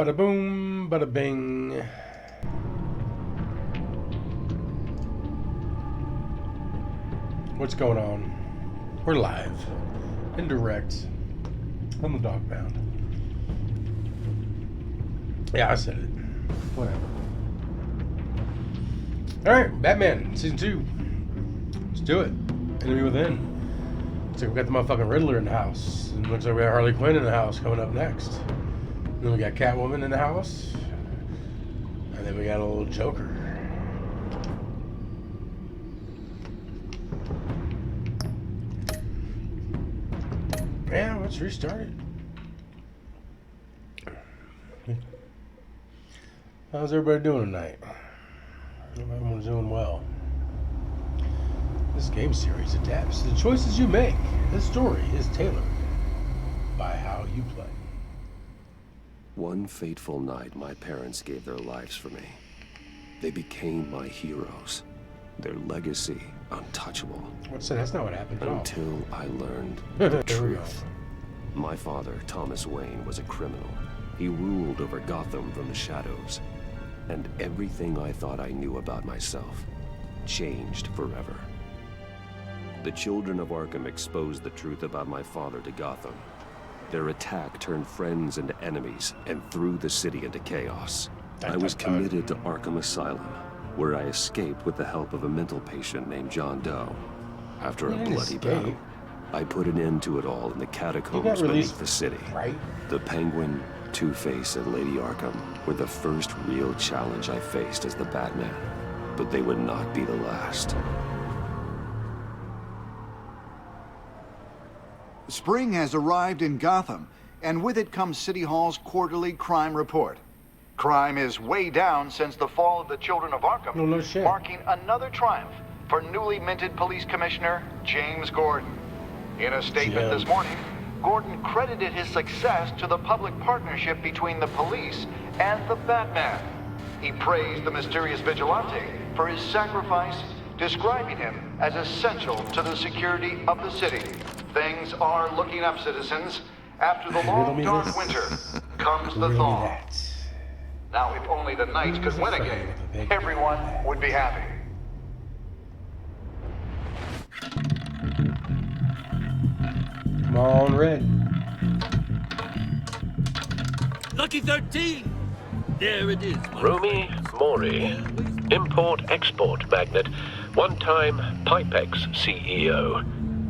Bada boom, bada bing. What's going on? We're live and direct on the dog pound. Yeah, I said it. Whatever. Alright, Batman, season 2. Let's do it. Enemy Within. Looks like we got the motherfucking Riddler in the house. And looks like we got Harley Quinn in the house coming up next. And then we got Catwoman in the house. And then we got a little Joker. Yeah, let's restart it. How's everybody doing tonight? Everyone's doing well. This game series adapts to the choices you make. This story is tailored by how you play. One fateful night, my parents gave their lives for me. They became my heroes. Their legacy untouchable. What's that? That's not what happened at all. Until I learned the There we truth. My father, Thomas Wayne, was a criminal. He ruled over Gotham from the shadows. And everything I thought I knew about myself changed forever. The children of Arkham exposed the truth about my father to Gotham. Their attack turned friends into enemies and threw the city into chaos. I was committed to Arkham Asylum, where I escaped with the help of a mental patient named John Doe. After a bloody battle, I put an end to it all in the catacombs beneath the city. Right? The Penguin, Two-Face, and Lady Arkham were the first real challenge I faced as the Batman, but they would not be the last. Spring has arrived in Gotham, and with it comes City Hall's quarterly crime report. Crime is way down since the fall of the Children of Arkham, No shit. marking another triumph for newly minted Police Commissioner James Gordon. In a statement this morning, Gordon credited his success to the public partnership between the police and the Batman. He praised the mysterious vigilante for his sacrifice, describing him as essential to the security of the city. Things are looking up, citizens. After the long, dark winter comes the thaw. Now, if only the Knights could win again, everyone would be happy. Come on, Red. Lucky 13! There it is. Rumi Mori, import-export magnate, one-time Pipex CEO,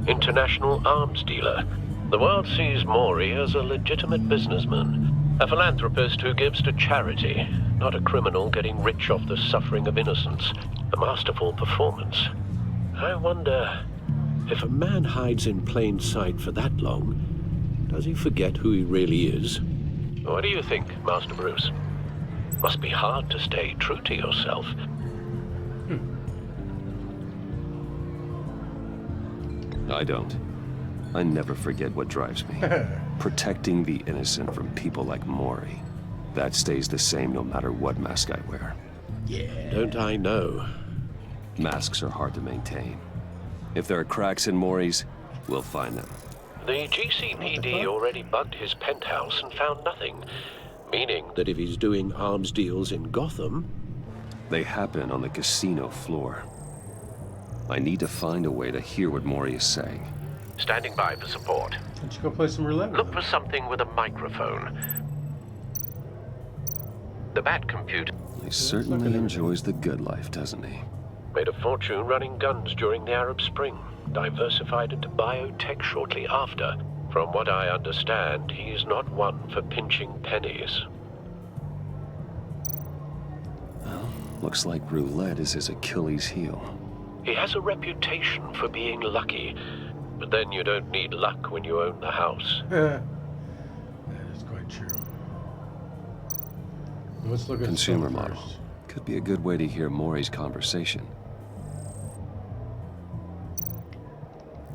international arms dealer. The world sees Mori as a legitimate businessman, a philanthropist who gives to charity, not a criminal getting rich off the suffering of innocence. A masterful performance. I wonder, if a man hides in plain sight for that long, does he forget who he really is? What do you think, Master Bruce? Must be hard to stay true to yourself. I don't. I never forget what drives me. Protecting the innocent from people like Mori. That stays the same no matter what mask I wear. Yeah. Don't I know? Masks are hard to maintain. If there are cracks in Mori's, we'll find them. The GCPD already bugged his penthouse and found nothing, meaning That if he's doing arms deals in Gotham, They happen on the casino floor. I need to find a way to hear what Mori is saying. standing by for support. Why don't you go play some roulette? Look for something with a microphone. The Bat computer He certainly enjoys the good life, doesn't he? made a fortune running guns during the Arab Spring, diversified into biotech shortly after. From what I understand, he's not one for pinching pennies. Well, looks like roulette is his Achilles heel. He has a reputation for being lucky, but then you don't need luck when you own the house. That is quite true. Let's look at Consumer some model. first. Could be a good way to hear Mori's conversation.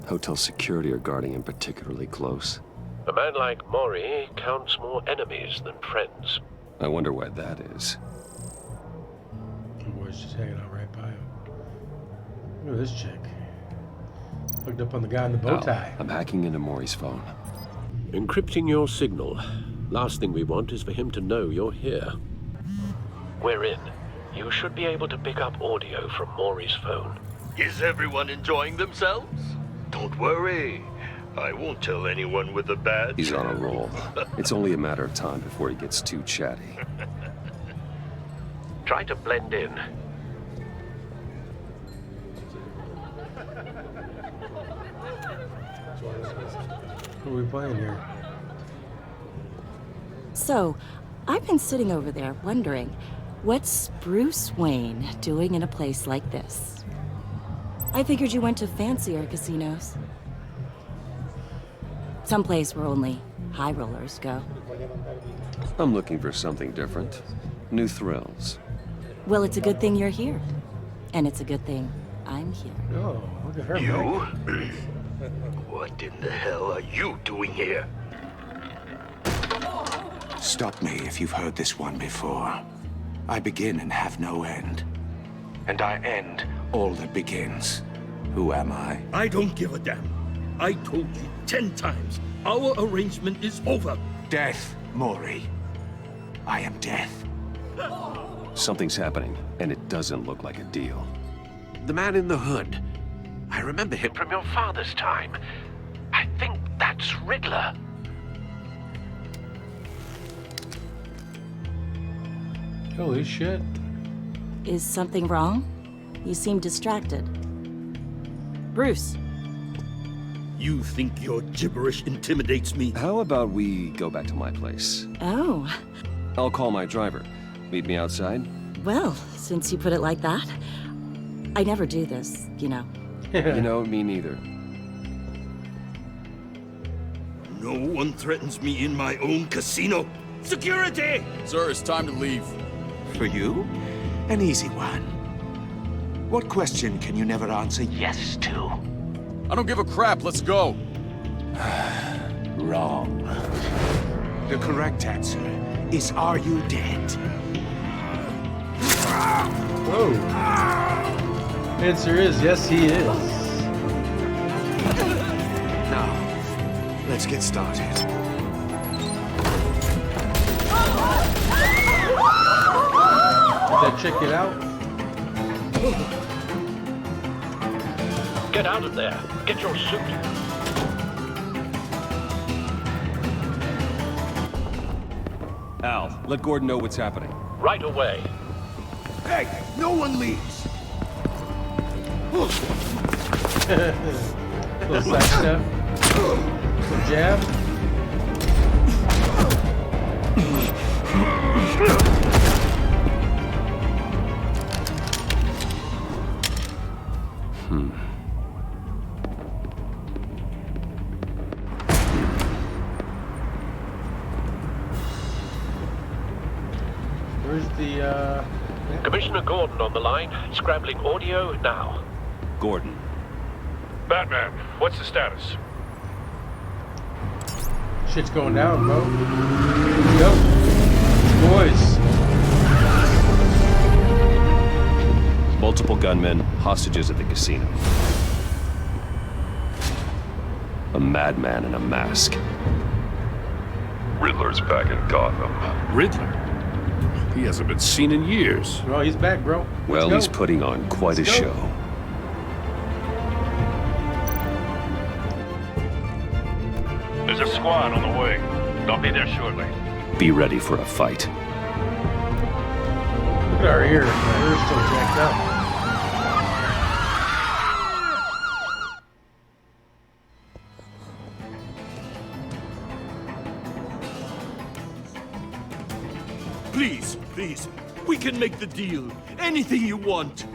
Hotel security are guarding him particularly close. A man like Mori counts more enemies than friends. I wonder why that is. The boy's just hanging out right by him. Look at this chick. Hooked up on the guy in the bow tie. I'm hacking into Mori's phone. encrypting your signal. Last thing we want is for him to know you're here. We're in. You should be able to pick up audio from Mori's phone. Is everyone enjoying themselves? Don't worry. I won't tell anyone with a badge. He's on a roll. It's only a matter of time before he gets too chatty. Try to blend in. What are we playing here? So, I've been sitting over there wondering, what's Bruce Wayne doing in a place like this? I figured you went to fancier casinos. Someplace where only high rollers go. I'm looking for something different. New thrills. Well, it's a good thing you're here. And it's a good thing I'm here. Oh, look at her. You? Mike. What in the hell are you doing here? Stop me if you've heard this one before. I begin and have no end. And I end all that begins. Who am I? I don't give a damn. I told you 10 times. Our arrangement is over. Death, Maury. I am death. Something's happening, and it doesn't look like a deal. The man in the hood. I remember him from your father's time. I think that's Riddler. Holy shit. Is something wrong? You seem distracted. Bruce. You think your gibberish intimidates me? How about we go back to my place? Oh, I'll call my driver. Meet me outside? well, since you put it like that. I never do this, you know. You know, me neither. No one threatens me in my own casino. Security! Sir, it's time to leave. For you, an easy one. What question can you never answer yes to? I don't give a crap. Let's go. Wrong. The correct answer is, are you dead? Whoa. Answer is yes, he is. Now, let's get started. Did that chick get out? Get out of there. Get your suit. Al, let Gordon know what's happening. Right away. Hey, no one leaves. Little side step. Little jab. Where's the, Commissioner Gordon on the line. Scrambling audio now. Gordon. Batman, what's the status? shit's going down, bro. Let's go. Boys. Multiple gunmen, hostages at the casino. A madman in a mask. Riddler's back in Gotham. Riddler? He hasn't been seen in years. Well, he's back, bro. Well, Let's he's go. putting on quite Let's a go. show. There's a squad on the way. They'll be there shortly. Be ready for a fight. Look at our ear. Our ear's still jacked up. Please, please, we can make the deal. Anything you want.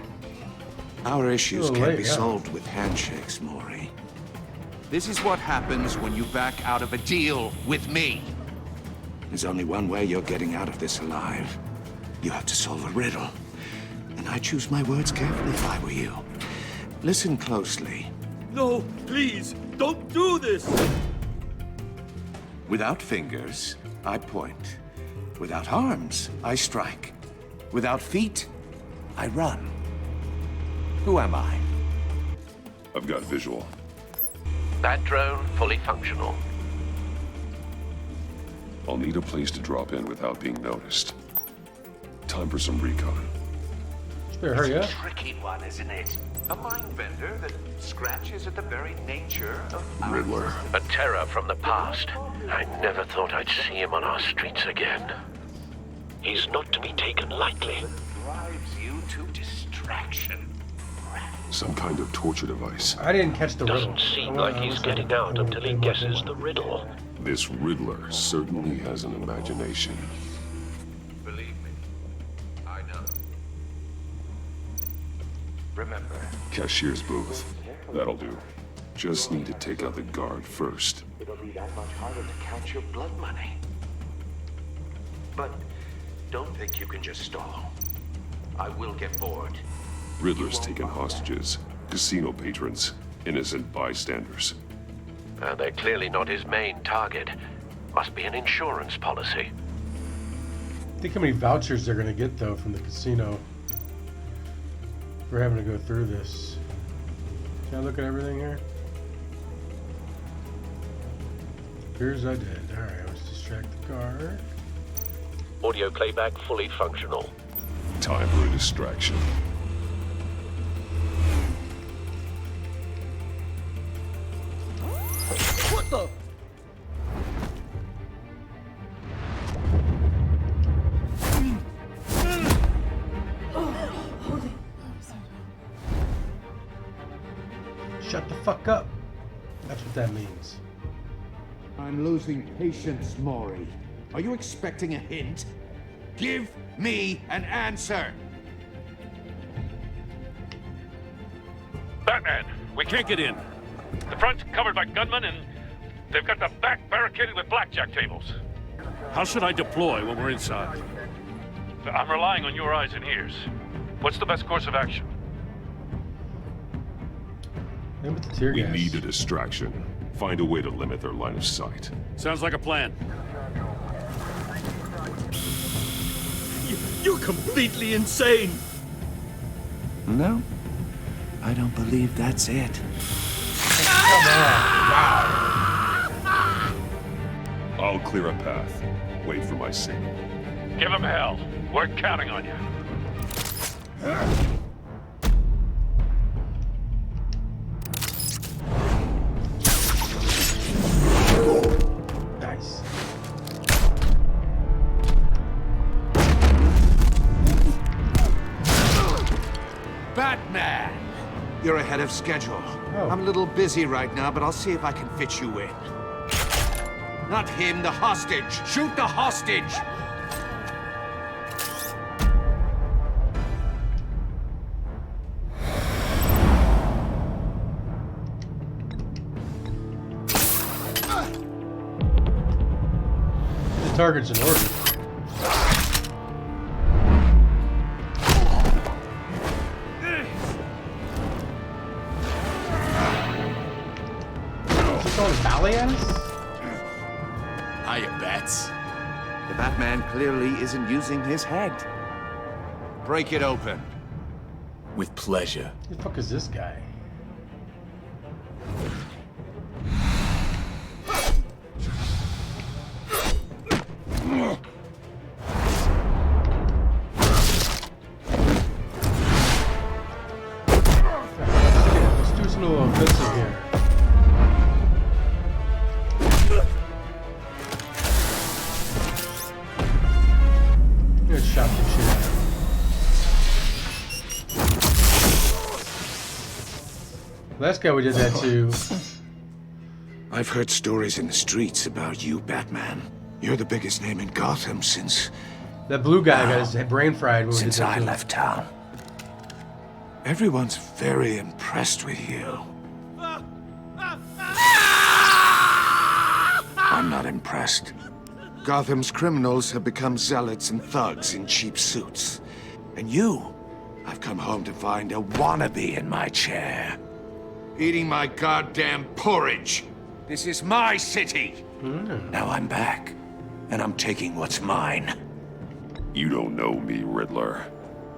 Our issues Oh, can't wait, be yeah. solved with handshakes, Maury. This is what happens when you back out of a deal with me. There's only one way you're getting out of this alive. You have to solve a riddle. And I choose my words carefully if I were you. Listen closely. No, please, don't do this. Without fingers, I point. Without arms, I strike. Without feet, I run. Who am I? I've got visual. That drone fully functional. I'll need a place to drop in without being noticed. Time for some recon. Better hurry up. Tricky one, isn't it? A mind bender that scratches at the very nature of Riddler. A terror from the past. I never thought I'd see him on our streets again. He's not to be taken lightly. drives you to distraction. Rat. Some kind of torture device. I didn't catch the riddle. Doesn't seem like he's getting out until he guesses the riddle. This Riddler certainly has an imagination. Believe me, I know. Remember, Cashier's booth. That'll do. Just need to take out the guard first. It'll be that much harder to count your blood money. But don't think you can just stall. I will get bored. Riddler's taken hostages. Casino patrons. Innocent bystanders. They're clearly not his main target. Must be an insurance policy. Think how many vouchers they're gonna get though from the casino for having to go through this. Can I look at everything here? Appears I did. Alright, let's distract the guard. Audio playback fully functional. Time for a distraction. What the? Shut the fuck up. That's what that means. I'm losing patience, Maury. Are you expecting a hint? Give me an answer! Batman, we can't get in. The front's covered by gunmen, and they've got the back barricaded with blackjack tables. How should I deploy when we're inside? I'm relying on your eyes and ears. What's the best course of action? Maybe with the tear We gas. need a distraction. Find a way to limit their line of sight. Sounds like a plan. You're completely insane! No, I don't believe that's it. Come on. Wow. I'll clear a path. Wait for my signal. Give him hell. We're counting on you. Nice. Batman! You're ahead of schedule. Oh. I'm a little busy right now, but I'll see if I can fit you in. Not him, the hostage! Shoot the hostage! The target's in order. Is he throwing a volley at us? Hiya, Bats. The Batman clearly isn't using his head. Break it open. With pleasure. Who the fuck is this guy? Let's do some little offensive here. Good shot the shit out of him. Last guy we did that to. I've heard stories in the streets about you, Batman. You're the biggest name in Gotham since That blue guy got his brain fried when we did since that I to him. left town. Everyone's very impressed with you. I'm not impressed. Gotham's criminals have become zealots and thugs in cheap suits. And you, I've come home to find a wannabe in my chair. Eating my goddamn porridge. This is my city. Now I'm back, and I'm taking what's mine. You don't know me, Riddler.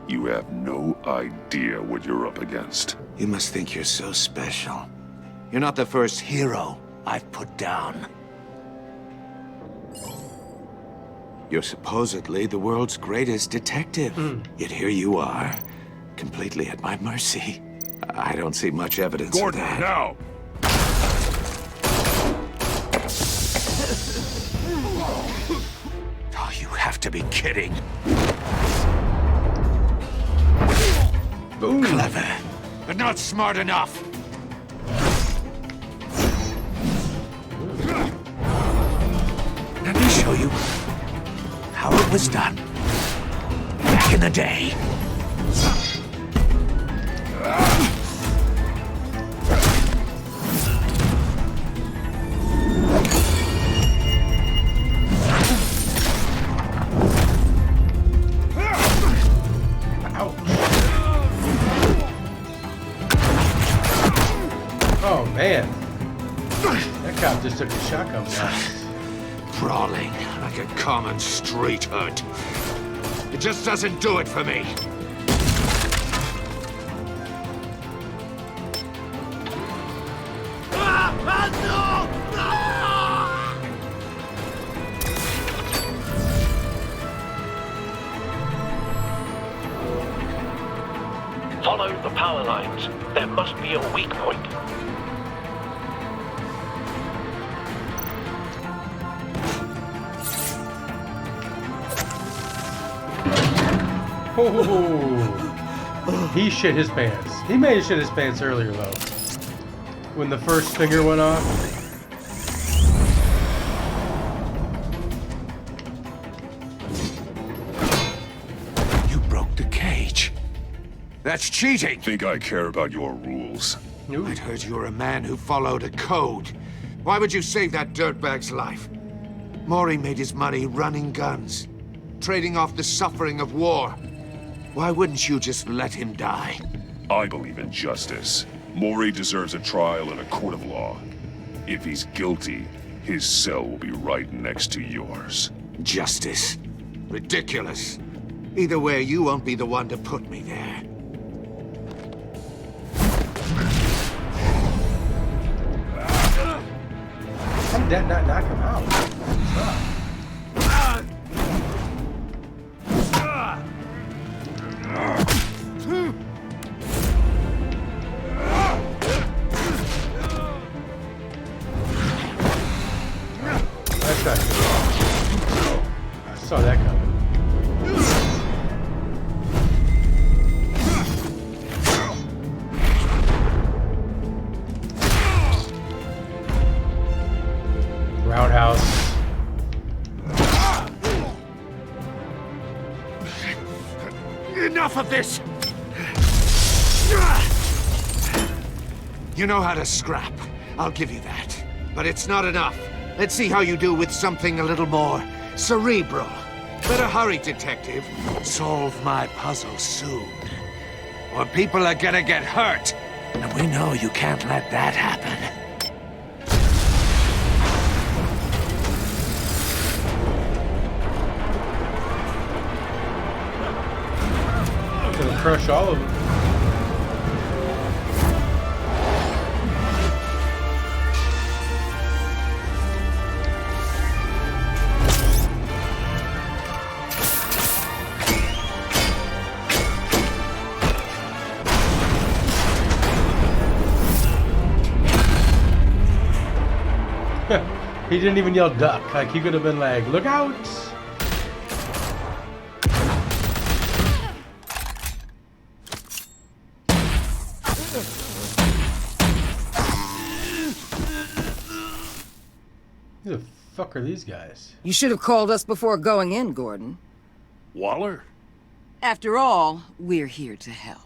You have no idea what you're up against. You must think you're so special. You're not the first hero I've put down. You're supposedly the world's greatest detective. Yet here you are, completely at my mercy. I don't see much evidence Gordon, of that. now! Oh, you have to be kidding. Boom. Clever. but not smart enough. Let me show you how it was done back in the day. Oh man, that cop just took a shotgun blast. Brawling like a common street hood. It just doesn't do it for me. Follow the power lines. There must be a weak point. Oh, he shit his pants. He may have shit his pants earlier though. When the first finger went off. You broke the cage. That's cheating. Think I care about your rules? Ooh. I'd heard you were a man who followed a code. Why would you save that dirtbag's life? Maury made his money running guns, trading off the suffering of war. Why wouldn't you just let him die? I believe in justice. Maury deserves a trial in a court of law. If he's guilty, his cell will be right next to yours. Justice? Ridiculous. Either way, you won't be the one to put me there. How did that not knock him out? Stop. That's not good. I saw that coming. Roundhouse. Enough of this! You know how to scrap. I'll give you that. But it's not enough. Let's see how you do with something a little more cerebral. Better hurry, detective. Solve my puzzle soon. Or people are gonna get hurt. And we know you can't let that happen. Gonna crush all of them. He didn't even yell duck. Like, he could have been like, look out! Who the fuck are these guys? You should have called us before going in, Gordon. Waller? After all, we're here to help.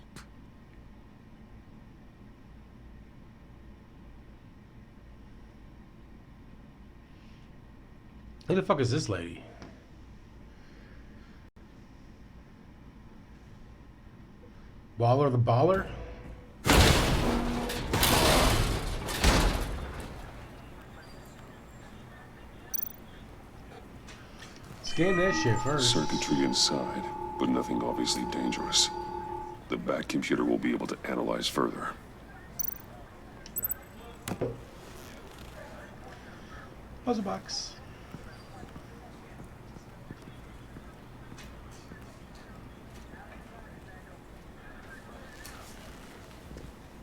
Who the fuck is this lady? Waller the Baller? Scan that shit first. Circuitry inside, but nothing obviously dangerous. The back computer will be able to analyze further. Puzzle box.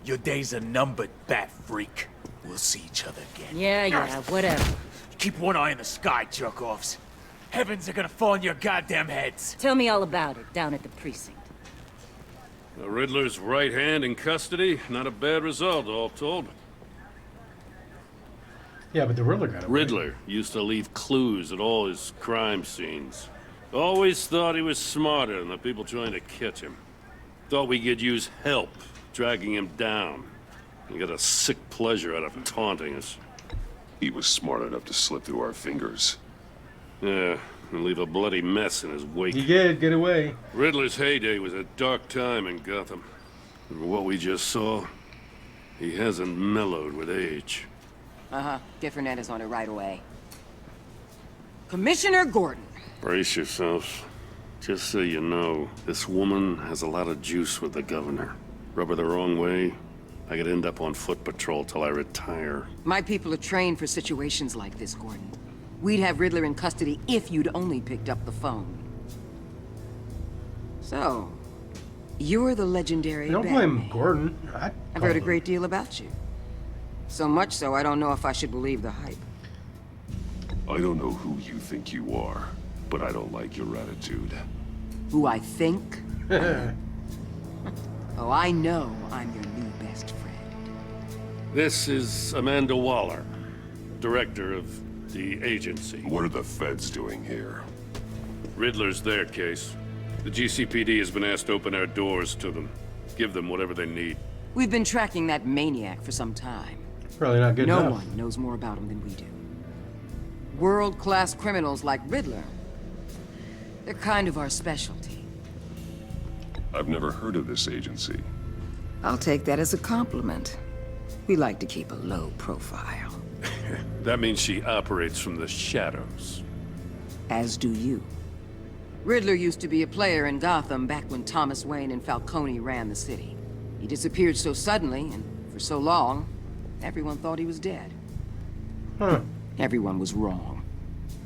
Your days are numbered, bat freak. We'll see each other again. Yeah, whatever. Keep one eye in the sky, jerk-offs. Heavens are gonna fall on your goddamn heads. Tell me all about it down at the precinct. The Riddler's right hand in custody. Not a bad result, all told. Yeah, but the Riddler got away. Riddler used to leave clues at all his crime scenes. Always thought he was smarter than the people trying to catch him. Thought we could use help dragging him down. He got a sick pleasure out of taunting us. He was smart enough to slip through our fingers. Yeah, and leave a bloody mess in his wake. He did get away. Riddler's heyday was a dark time in Gotham. And from what we just saw, he hasn't mellowed with age. Uh-huh. Get Fernandez on it right away. Commissioner Gordon. Brace yourselves. Just so you know, this woman has a lot of juice with the governor. Rub her the wrong way, I could end up on foot patrol till I retire. My people are trained for situations like this, Gordon. We'd have Riddler in custody if you'd only picked up the phone. So, you're the legendary Don't Batman. blame Gordon. I've heard a great deal about you. So much so, I don't know if I should believe the hype. I don't know who you think you are, but I don't like your attitude. Who I think? Oh, I know I'm your new best friend. This is Amanda Waller, director of the agency. What are the feds doing here? Riddler's their case. The GCPD has been asked to open our doors to them. Give them whatever they need. We've been tracking that maniac for some time. Probably not good enough. No one knows more about him than we do. World-class criminals like Riddler. They're kind of our specialty. I've never heard of this agency. I'll take that as a compliment. We like to keep a low profile. That means she operates from the shadows. As do you. Riddler used to be a player in Gotham back when Thomas Wayne and Falcone ran the city. He disappeared so suddenly, and for so long, everyone thought he was dead. Huh. Everyone was wrong.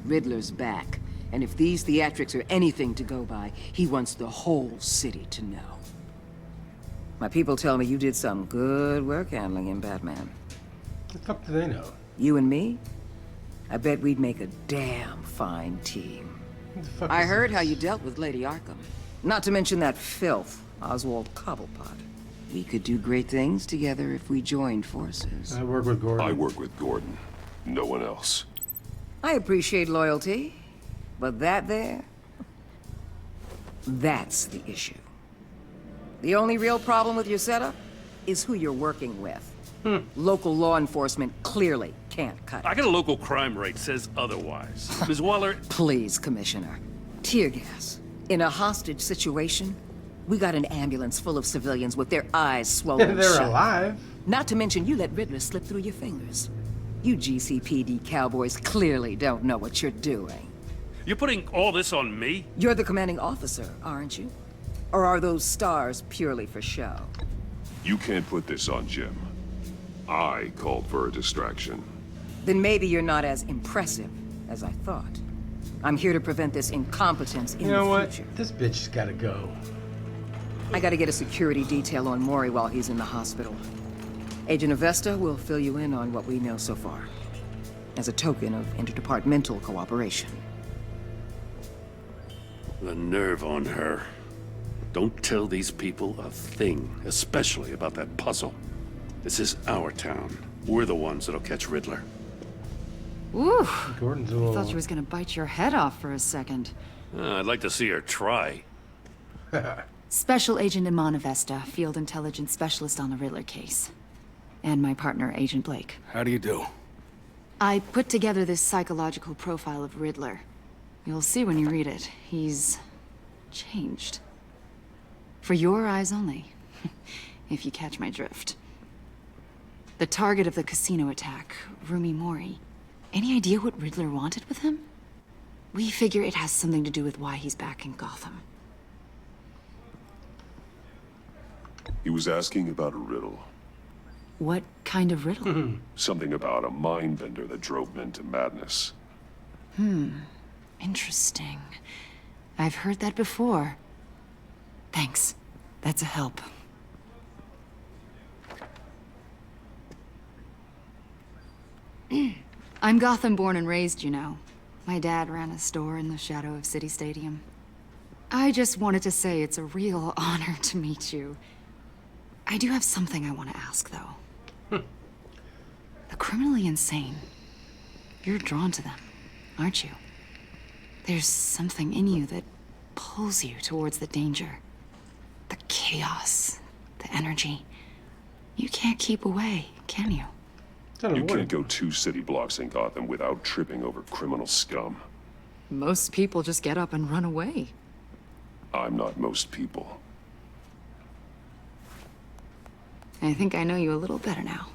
Riddler's back, and if these theatrics are anything to go by, he wants the whole city to know. My people tell me you did some good work handling him, Batman. What the fuck do they know? You and me? I bet we'd make a damn fine team. I heard how you dealt with Lady Arkham. Not to mention that filth, Oswald Cobblepot. We could do great things together if we joined forces. I work with Gordon. I work with Gordon. No one else. I appreciate loyalty, but that there... that's the issue. The only real problem with your setup is who you're working with. Local law enforcement clearly can't cut it. I got a local crime rate says otherwise. Ms. Waller... Please, Commissioner. Tear gas. In a hostage situation, we got an ambulance full of civilians with their eyes swollen They're shut. alive. Not to mention you let Riddler slip through your fingers. You GCPD cowboys clearly don't know what you're doing. You're putting all this on me? You're the commanding officer, aren't you? Or are those stars purely for show? You can't put this on Jim. I called for a distraction. Then maybe you're not as impressive as I thought. I'm here to prevent this incompetence in You know the what? future. This bitch has gotta go. I gotta get a security detail on Maury while he's in the hospital. Agent Avesta will fill you in on what we know so far, as a token of interdepartmental cooperation. The nerve on her. Don't tell these people a thing, especially about that puzzle. This is our town. We're the ones that'll catch Riddler. Ooh, Gordon's a I little... thought she was gonna bite your head off for a second. I'd like to see her try. Special Agent Iman Avesta, Field Intelligence Specialist on the Riddler case. And my partner, Agent Blake. How do you do? I put together this psychological profile of Riddler. You'll see when you read it. He's... changed. For your eyes only, if you catch my drift. The target of the casino attack, Rumi Mori. Any idea what Riddler wanted with him? We figure it has something to do with why he's back in Gotham. He was asking about a riddle. What kind of riddle? Something about a mind bender that drove men to madness. Interesting. I've heard that before. Thanks. That's a help. I'm Gotham born and raised, you know. My dad ran a store in the shadow of City Stadium. I just wanted to say it's a real honor to meet you. I do have something I want to ask, though. The criminally insane. You're drawn to them, aren't you? There's something in you that pulls you towards the danger. The chaos, the energy. You can't keep away, can you? You can't go 2 city blocks in Gotham without tripping over criminal scum. Most people just get up and run away. I'm not most people. I think I know you a little better now.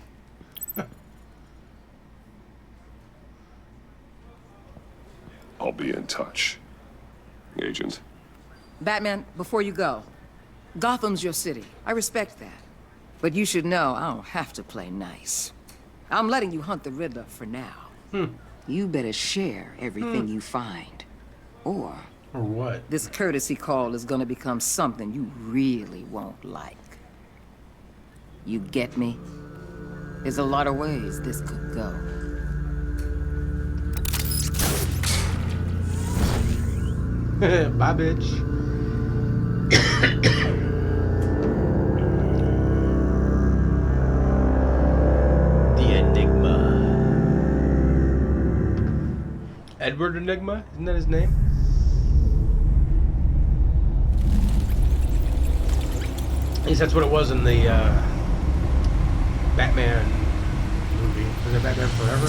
I'll be in touch, Agent. Batman, before you go, Gotham's your city. I respect that. But you should know I don't have to play nice. I'm letting you hunt the Riddler for now. You better share everything you find. Or what? This courtesy call is gonna become something you really won't like. You get me? There's a lot of ways this could go. Bye, bitch. The Enigma. Edward Enigma? Isn't that his name? At least that's what it was in the Batman movie. Was it Batman Forever?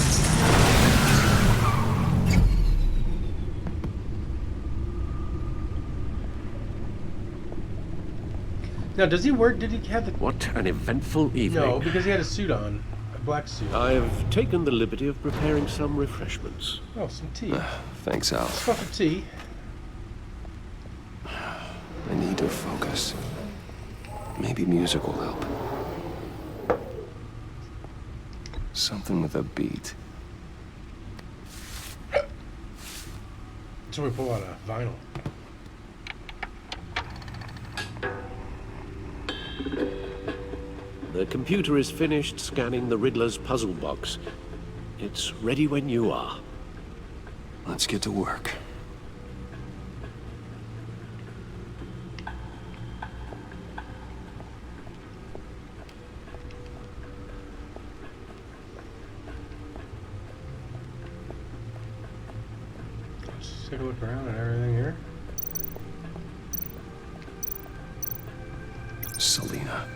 Now, does he work? Did he have the... What an eventful evening. No, because he had a suit on. A black suit. I've taken the liberty of preparing some refreshments. Oh, some tea. Thanks, Al. Cup of tea. I need to focus. Maybe music will help. Something with a beat. So we pull out a vinyl. The computer is finished scanning the Riddler's puzzle box. It's ready when you are. Let's get to work. Let's take a look around at everything here. Selina.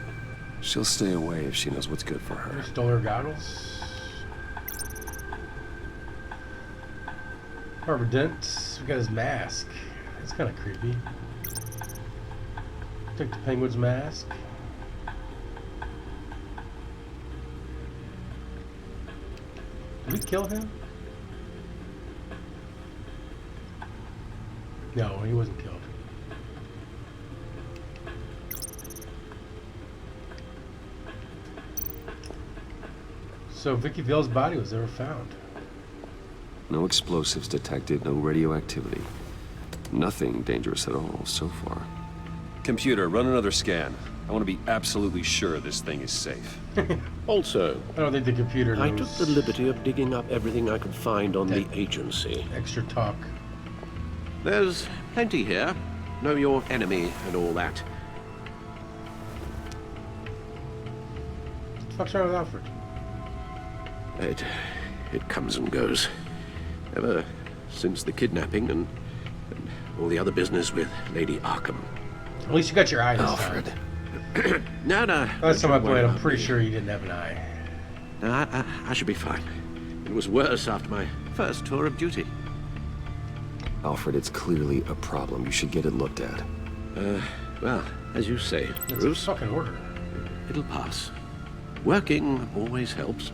She'll stay away if she knows what's good for her. Stole her goggles. Harvey Dent. We got his mask. That's kind of creepy. Took the Penguin's mask. Did we kill him? No, he wasn't killed. So Vicky Vale's body was never found. No explosives detected, no radioactivity. Nothing dangerous at all so far. Computer, run another scan. I want to be absolutely sure this thing is safe. Also, I don't think the computer knows. I took the liberty of digging up everything I could find on the agency. Extra talk. There's plenty here. Know your enemy and all that. What the fuck's wrong with Alfred? It comes and goes. Ever since the kidnapping and all the other business with Lady Arkham. At least you got your eye this Alfred. time. No. Last time I played, I'm pretty sure you didn't have an eye. No, I should be fine. It was worse after my first tour of duty. Alfred, it's clearly a problem. You should get it looked at. Well, as you say, It's Bruce, a fucking order. it'll pass. Working always helps.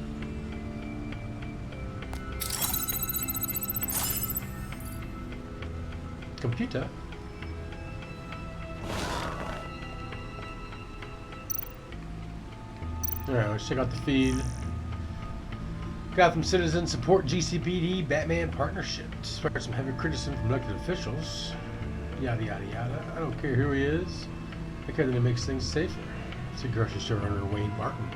Computer. Alright, let's check out the feed. Gotham citizens support GCPD Batman partnership. Despite some heavy criticism from elected officials. Yada yada yada. I don't care who he is. I care that it makes things safer. It's a grocery store owner, Wayne Martin,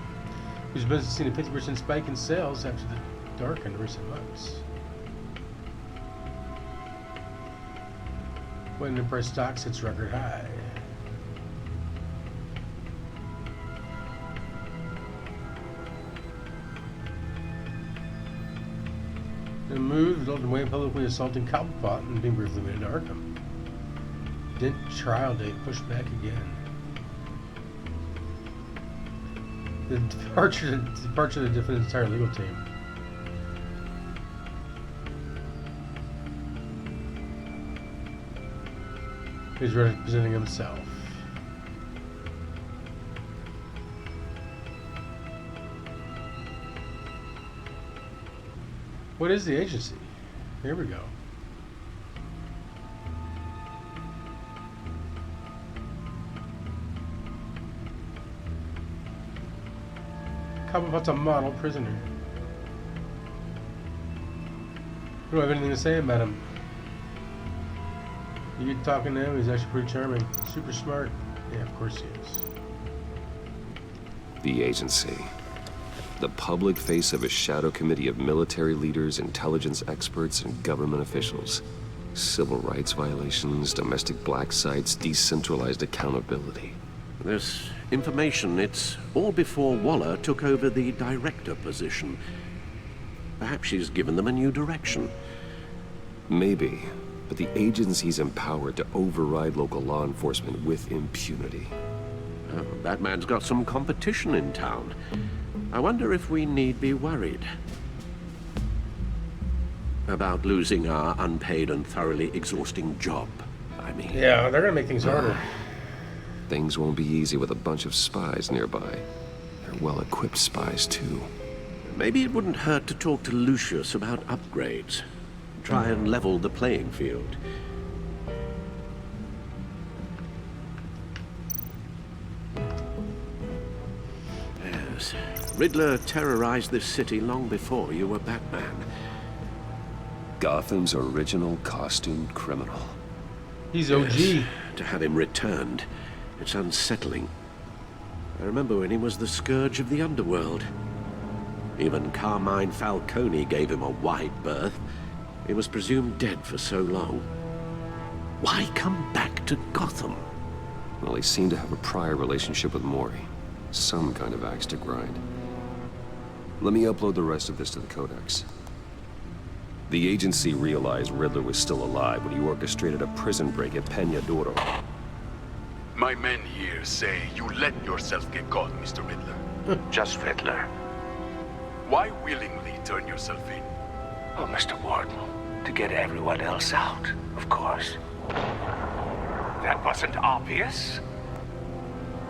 whose business has seen a 50% spike in sales after the dark in recent months. When the price stock hits record high. The move resulted in Wayne publicly assaulting Cobblepot and being briefly made into Arkham. Dent trial date pushed back again. The departure of the defendant's entire legal team. He's representing himself. What is the agency? Here we go. Cobblepot's a model prisoner. We don't have anything to say about him. You get talking to him, he's actually pretty charming. Super smart. Yeah, of course he is. The agency. The public face of a shadow committee of military leaders, intelligence experts, and government officials. Civil rights violations, domestic black sites, decentralized accountability. This information, it's all before Waller took over the director position. Perhaps she's given them a new direction. Maybe, but the agency's empowered to override local law enforcement with impunity. Oh, that man's got some competition in town. I wonder if we need be worried about losing our unpaid and thoroughly exhausting job, I mean. Yeah, they're gonna make things harder. Things won't be easy with a bunch of spies nearby. They're well-equipped spies, too. Maybe it wouldn't hurt to talk to Lucius about upgrades. Try and level the playing field. Yes. Riddler terrorized this city long before you were Batman. Gotham's original costumed criminal. He's OG. Yes, to have him returned, it's unsettling. I remember when he was the scourge of the underworld. Even Carmine Falcone gave him a wide berth. He was presumed dead for so long. Why come back to Gotham? Well, he seemed to have a prior relationship with Mori. Some kind of axe to grind. Let me upload the rest of this to the Codex. The agency realized Riddler was still alive when he orchestrated a prison break at Peña Duro. My men here say you let yourself get caught, Mr. Riddler. Just Riddler. Why willingly turn yourself in? Oh, Mr. Warden, to get everyone else out, of course. That wasn't obvious.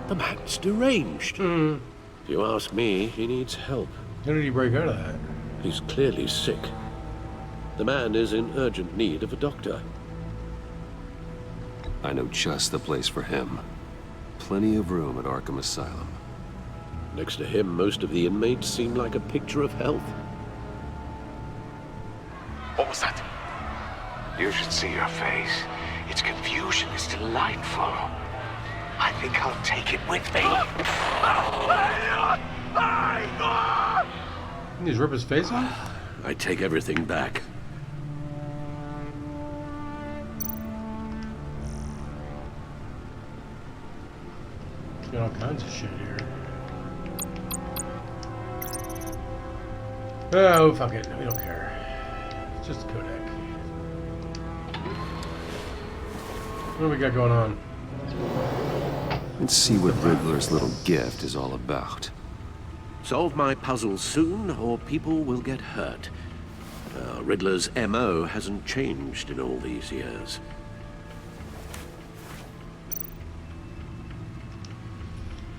The man's deranged. If you ask me, he needs help. How did he break out of that? He's clearly sick. The man is in urgent need of a doctor. I know just the place for him. Plenty of room at Arkham Asylum. Next to him, most of the inmates seem like a picture of health. What was that? You should see your face. Its confusion is delightful. I think I'll take it with me. Didn't he just rip his face off? I take everything back. Got all kinds of shit here. Oh, fuck it. We don't care. It's just a codec. What do we got going on? Let's see what Riddler's little gift is all about. Solve my puzzles soon, or people will get hurt. Riddler's MO hasn't changed in all these years.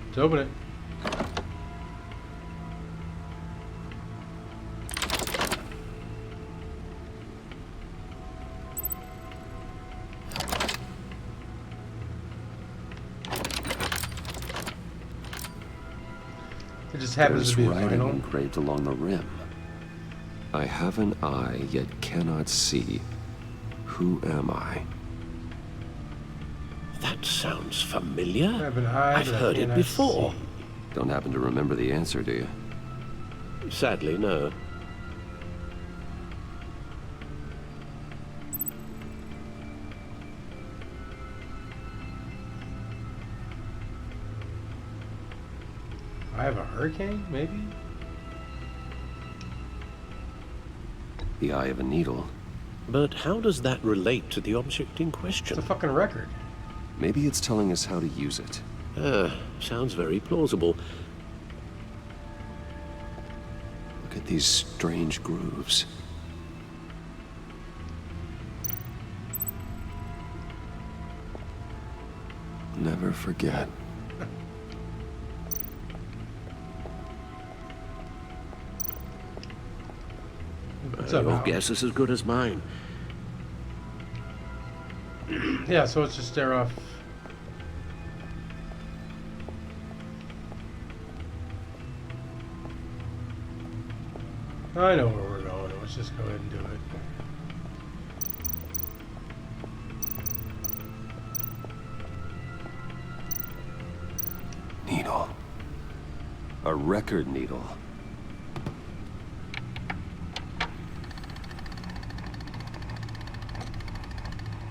Let's open it. It just happens There's to be a writing final. engraved along the rim. I have an eye, yet cannot see. Who am I? That sounds familiar. I have an eye, I've but I heard it cannot before. see. Don't happen to remember the answer, do you? Sadly, no. I have a hurricane, maybe? The eye of a needle. But how does that relate to the object in question? It's a fucking record. Maybe it's telling us how to use it. Sounds very plausible. Look at these strange grooves. Never forget. Your guess is as good as mine. Yeah, so it's just stare off. I know where we're going. Let's just go ahead and do it. Needle. A record needle.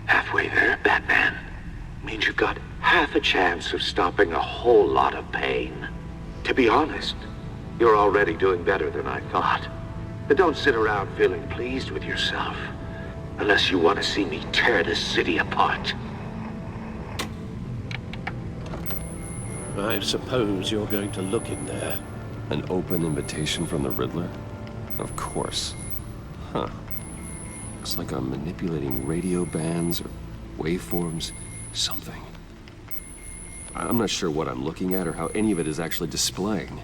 Halfway there, Batman. Means you've got half a chance of stopping a whole lot of pain. To be honest, you're already doing better than I thought. But don't sit around feeling pleased with yourself. Unless you want to see me tear this city apart. I suppose you're going to look in there. An open invitation from the Riddler? Of course. Huh. Looks like I'm manipulating radio bands or waveforms, something. I'm not sure what I'm looking at or how any of it is actually displaying.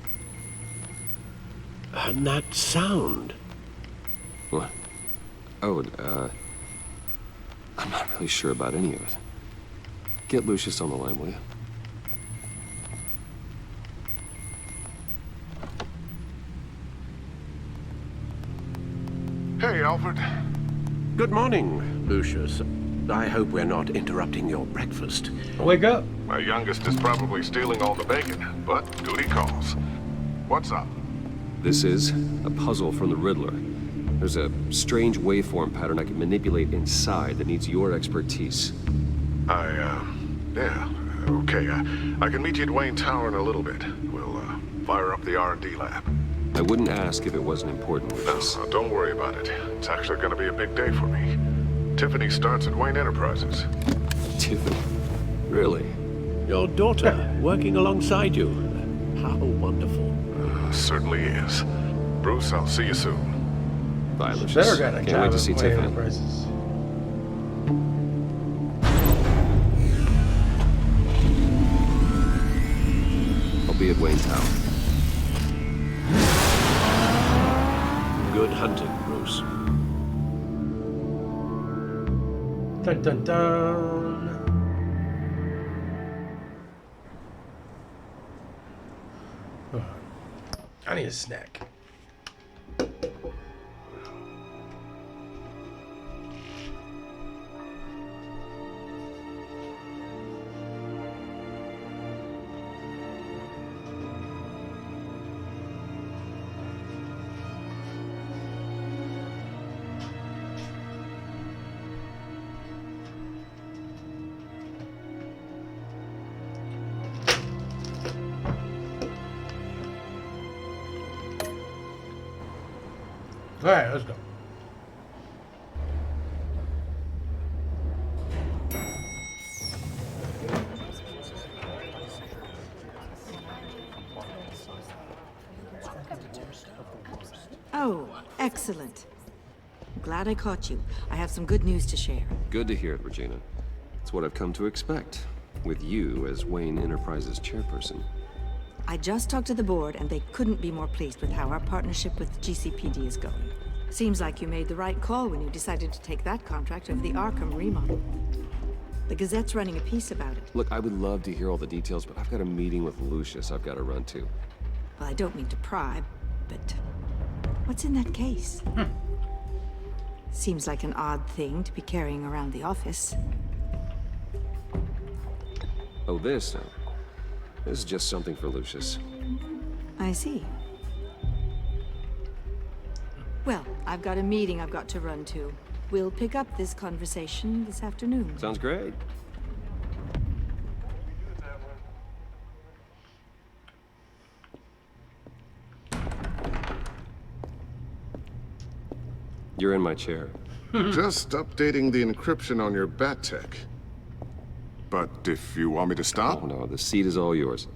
And that sound. What? Oh, I'm not really sure about any of it. Get Lucius on the line, will you? Hey, Alfred. Good morning, Lucius. I hope we're not interrupting your breakfast. Wake up. My youngest is probably stealing all the bacon, but duty calls. What's up? This is a puzzle from the Riddler. There's a strange waveform pattern I can manipulate inside that needs your expertise. Yeah, okay. I can meet you at Wayne Tower in a little bit. We'll, fire up the R&D lab. I wouldn't ask if it wasn't important with this. No, don't worry about it. It's actually gonna be a big day for me. Tiffany starts at Wayne Enterprises. Tiffany? Really? Your daughter working alongside you. How wonderful. Certainly is. Bruce, I'll see you soon. Bye, Lucius. Better get a Can't wait to see Tiffany. Enterprises. I'll be at Wayne Tower. Good hunting, Bruce. Dun dun dun. I need a snack. All right, let's go. Oh, excellent. Glad I caught you. I have some good news to share. Good to hear it, Regina. It's what I've come to expect, with you as Wayne Enterprises chairperson. I just talked to the board, and they couldn't be more pleased with how our partnership with GCPD is going. Seems like you made the right call when you decided to take that contract over the Arkham remodel. The Gazette's running a piece about it. Look, I would love to hear all the details, but I've got a meeting with Lucius I've got to run to. Well, I don't mean to pry, but what's in that case? Seems like an odd thing to be carrying around the office. Oh, this? This is just something for Lucius. I see. Well, I've got a meeting I've got to run to. We'll pick up this conversation this afternoon. Sounds great. You're in my chair. Just updating the encryption on your bat tech. But if you want me to stop... Oh, no, the seat is all yours.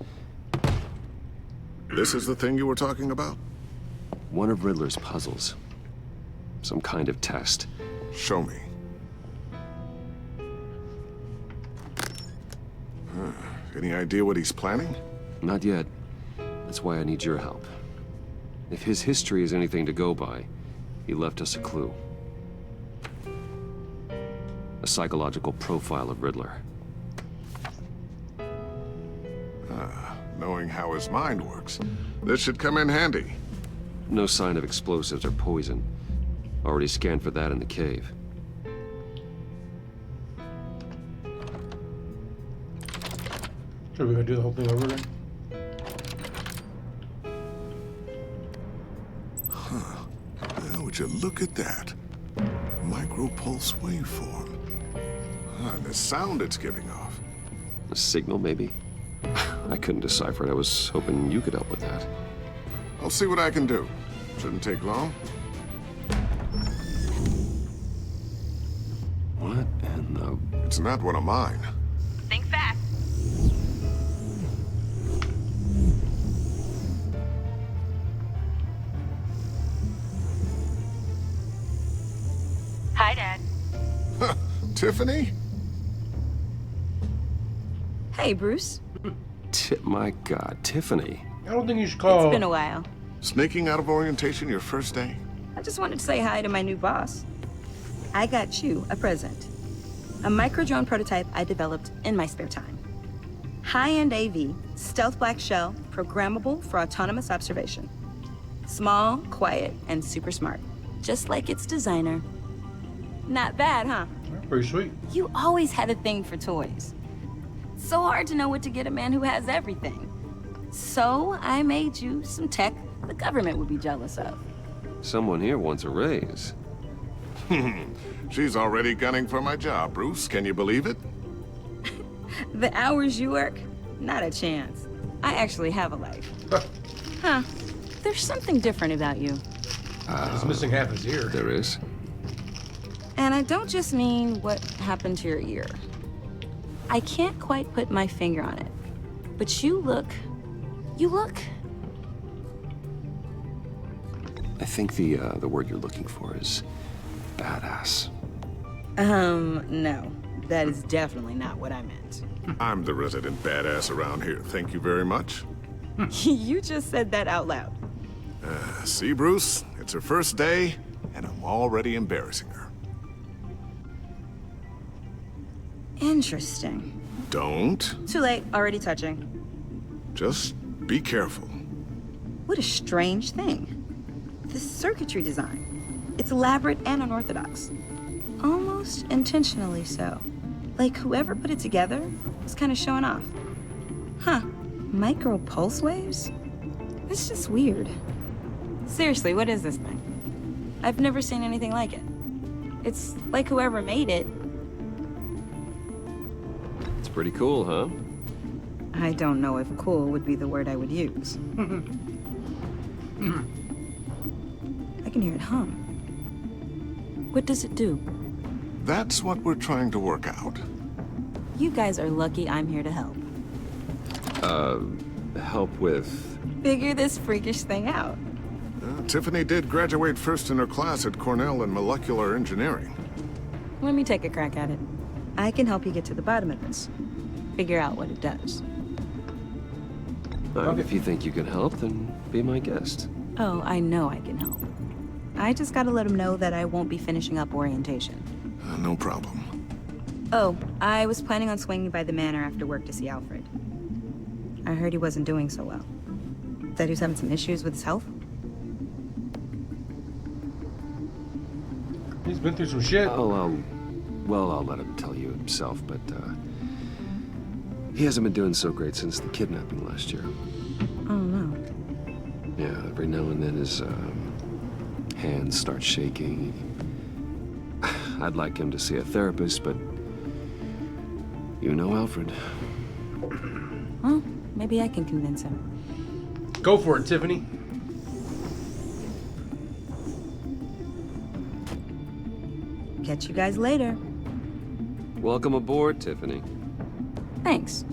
This is the thing you were talking about? One of Riddler's puzzles. Some kind of test. Show me. Any idea what he's planning? Not yet. That's why I need your help. If his history is anything to go by, he left us a clue. A psychological profile of Riddler. Knowing how his mind works, this should come in handy. No sign of explosives or poison. Already scanned for that in the cave. Sure, we gonna do the whole thing over again? Well, would you look at that? Micropulse waveform. And the sound it's giving off. A signal, maybe? I couldn't decipher it. I was hoping you could help with that. I'll see what I can do. Shouldn't take long. What in the... It's not one of mine. Think fast. Hi, Dad. Tiffany? Hey, Bruce. My God, Tiffany. I don't think you should call... It's been a while. Sneaking out of orientation your first day? I just wanted to say hi to my new boss. I got you a present. A micro-drone prototype I developed in my spare time. High-end AV, stealth black shell, programmable for autonomous observation. Small, quiet, and super smart. Just like its designer. Not bad, huh? Pretty sweet. You always had a thing for toys. So hard to know what to get a man who has everything. So I made you some tech the government would be jealous of. Someone here wants a raise. She's already gunning for my job, Bruce. Can you believe it? The hours you work? Not a chance. I actually have a life. Huh. There's something different about you. He's missing half his ear. There is. And I don't just mean what happened to your ear. I can't quite put my finger on it. But you look... I think the word you're looking for is badass. No. That is definitely not what I meant. I'm the resident badass around here. Thank you very much. You just said that out loud. See, Bruce? It's her first day, and I'm already embarrassing her. Interesting. Don't. Too late. Already touching. Just be careful. What a strange thing. The circuitry design. It's elaborate and unorthodox. Almost intentionally so. Like whoever put it together was kind of showing off. Huh. Micro pulse waves? It's just weird. Seriously, what is this thing? I've never seen anything like it. It's like whoever made it. It's pretty cool, huh? I don't know if cool would be the word I would use. I can hear it hum. What does it do? That's what we're trying to work out. You guys are lucky I'm here to help. Help with... Figure this freakish thing out. Tiffany did graduate first in her class at Cornell in molecular engineering. Let me take a crack at it. I can help you get to the bottom of this. Figure out what it does. If you think you can help, then be my guest. Oh, I know I can help. I just gotta let him know that I won't be finishing up orientation. No problem. Oh, I was planning on swinging by the manor after work to see Alfred. I heard he wasn't doing so well. That he was having some issues with his health. He's been through some shit. I'll let him tell you himself, but, he hasn't been doing so great since the kidnapping last year. Oh, no. Yeah, every now and then his, hands start shaking. I'd like him to see a therapist, but you know Alfred. Well, maybe I can convince him. Go for it, Tiffany. Catch you guys later. Welcome aboard, Tiffany. Thanks,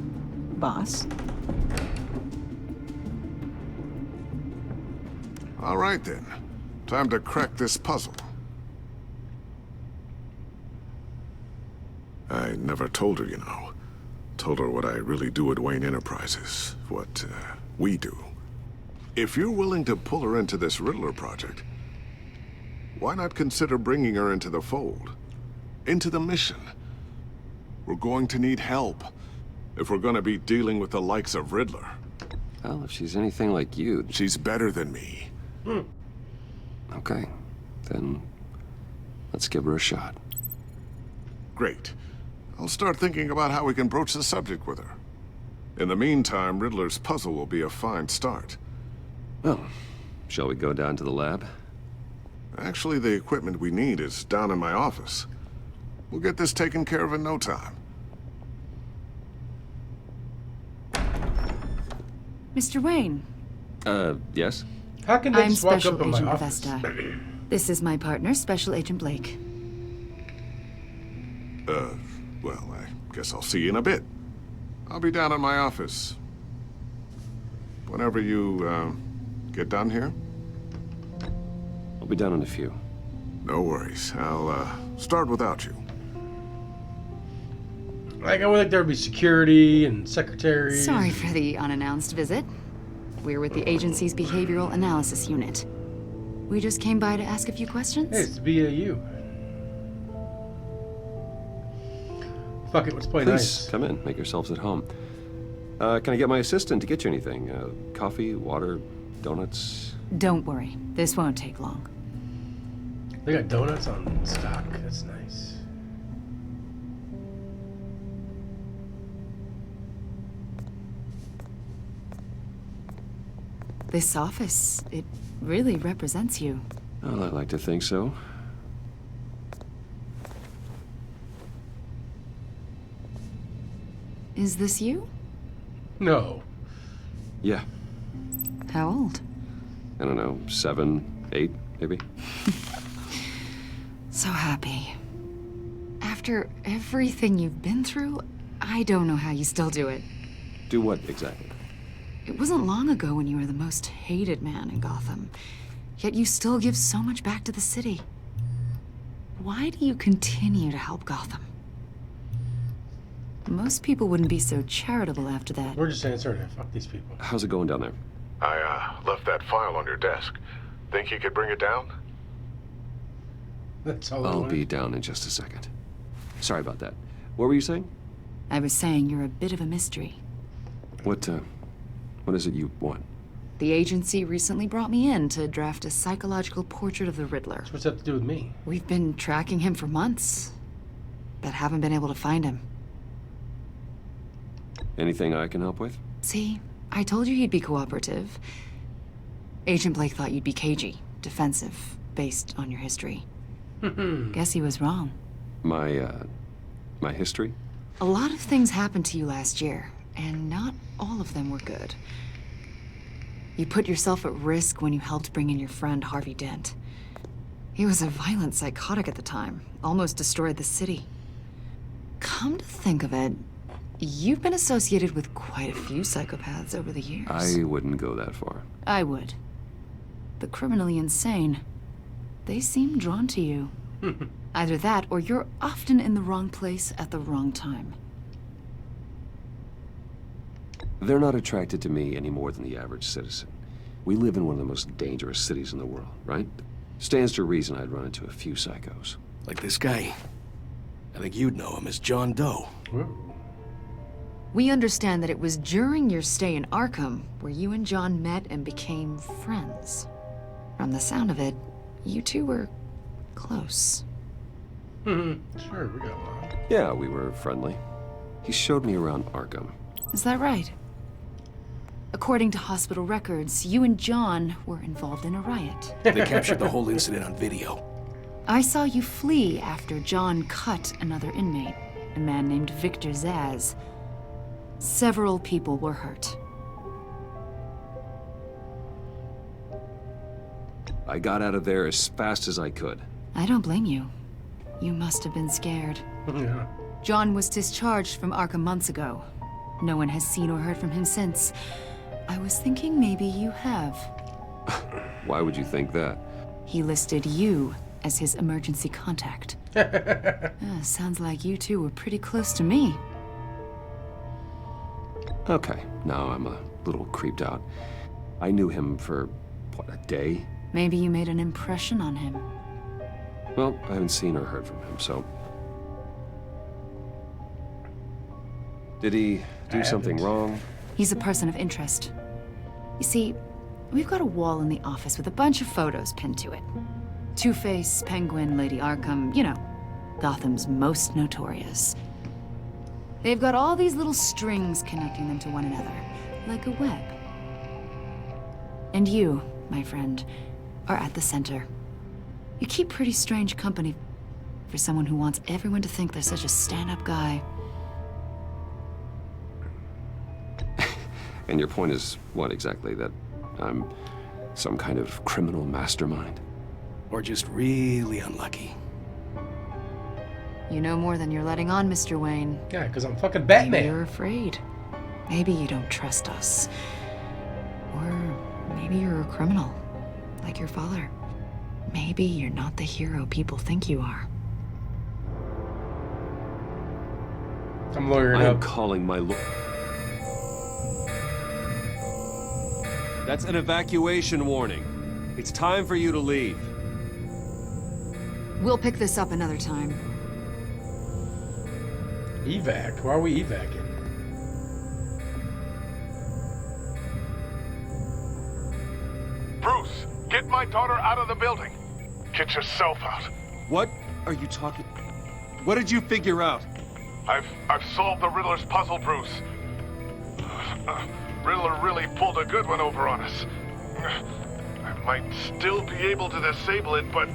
boss. All right, then. Time to crack this puzzle. I never told her, you know. Told her what I really do at Wayne Enterprises. What, we do. If you're willing to pull her into this Riddler project, why not consider bringing her into the fold? Into the mission? We're going to need help if we're going to be dealing with the likes of Riddler. Well, if she's anything like you... She's better than me. Okay, then let's give her a shot. Great. I'll start thinking about how we can broach the subject with her. In the meantime, Riddler's puzzle will be a fine start. Well, shall we go down to the lab? Actually, the equipment we need is down in my office. We'll get this taken care of in no time. Mr. Wayne. Yes? How can they I'm just walk Special up in my Agent office? Vesta. This is my partner, Special Agent Blake. Well, I guess I'll see you in a bit. I'll be down in my office. Whenever you, get done here? I'll be down in a few. No worries. I'll, start without you. Like, I would like there would be security and secretaries. Sorry for the unannounced visit. We're with the agency's Behavioral Analysis Unit. We just came by to ask a few questions. Hey, it's BAU. Fuck it, let's play Please, nice. come in. Make yourselves at home. Can I get my assistant to get you anything? Coffee, water, donuts? Don't worry. This won't take long. They got donuts on stock. That's nice. This office, it really represents you. Well, I like to think so. Is this you? No. Yeah. How old? I don't know, 7, 8, maybe? So happy. After everything you've been through, I don't know how you still do it. Do what, exactly? It wasn't long ago when you were the most hated man in Gotham. Yet you still give so much back to the city. Why do you continue to help Gotham? Most people wouldn't be so charitable after that. We're just answering it. Fuck these people. How's it going down there? I, left that file on your desk. Think you could bring it down? That's all I'll be down in just a second. Sorry about that. What were you saying? I was saying you're a bit of a mystery. What is it you want? The agency recently brought me in to draft a psychological portrait of the Riddler. What's that have to do with me? We've been tracking him for months, but haven't been able to find him. Anything I can help with? See, I told you he'd be cooperative. Agent Blake thought you'd be cagey, defensive, based on your history. Guess he was wrong. My history? A lot of things happened to you last year, and not all of them were good. You put yourself at risk when you helped bring in your friend Harvey Dent. He was a violent psychotic at the time, almost destroyed the city. Come to think of it, you've been associated with quite a few psychopaths over the years. I wouldn't go that far. I would. The criminally insane, they seem drawn to you. Either that, or you're often in the wrong place at the wrong time. They're not attracted to me any more than the average citizen. We live in one of the most dangerous cities in the world, right? Stands to reason I'd run into a few psychos. Like this guy. I think you'd know him as John Doe. We understand that it was during your stay in Arkham where you and John met and became friends. From the sound of it, you two were close. Sure, we got along. Yeah, we were friendly. He showed me around Arkham. Is that right? According to hospital records, you and John were involved in a riot. They captured the whole incident on video. I saw you flee after John cut another inmate, a man named Victor Zaz. Several people were hurt. I got out of there as fast as I could. I don't blame you. You must have been scared. Yeah. John was discharged from Arkham months ago. No one has seen or heard from him since. I was thinking maybe you have. Why would you think that? He listed you as his emergency contact. Sounds like you two were pretty close to me. Okay, now I'm a little creeped out. I knew him for, what, a day? Maybe you made an impression on him. Well, I haven't seen or heard from him, so... Did he do something wrong? He's a person of interest. You see, we've got a wall in the office with a bunch of photos pinned to it. Two-Face, Penguin, Lady Arkham, you know, Gotham's most notorious. They've got all these little strings connecting them to one another, like a web. And you, my friend, are at the center. You keep pretty strange company for someone who wants everyone to think they're such a stand-up guy. And your point is what exactly? That I'm some kind of criminal mastermind? Or just really unlucky. You know more than you're letting on, Mr. Wayne. Yeah, because I'm fucking Batman. Maybe you're afraid. Maybe you don't trust us. Or maybe you're a criminal, like your father. Maybe you're not the hero people think you are. I'm lawyering I'm up. calling my That's an evacuation warning. It's time for you to leave. We'll pick this up another time. Evac? Why are we evacing? Bruce, get my daughter out of the building. Get yourself out. What are you talking? What did you figure out? I've solved the Riddler's puzzle, Bruce. Riddler really pulled a good one over on us. I might still be able to disable it, but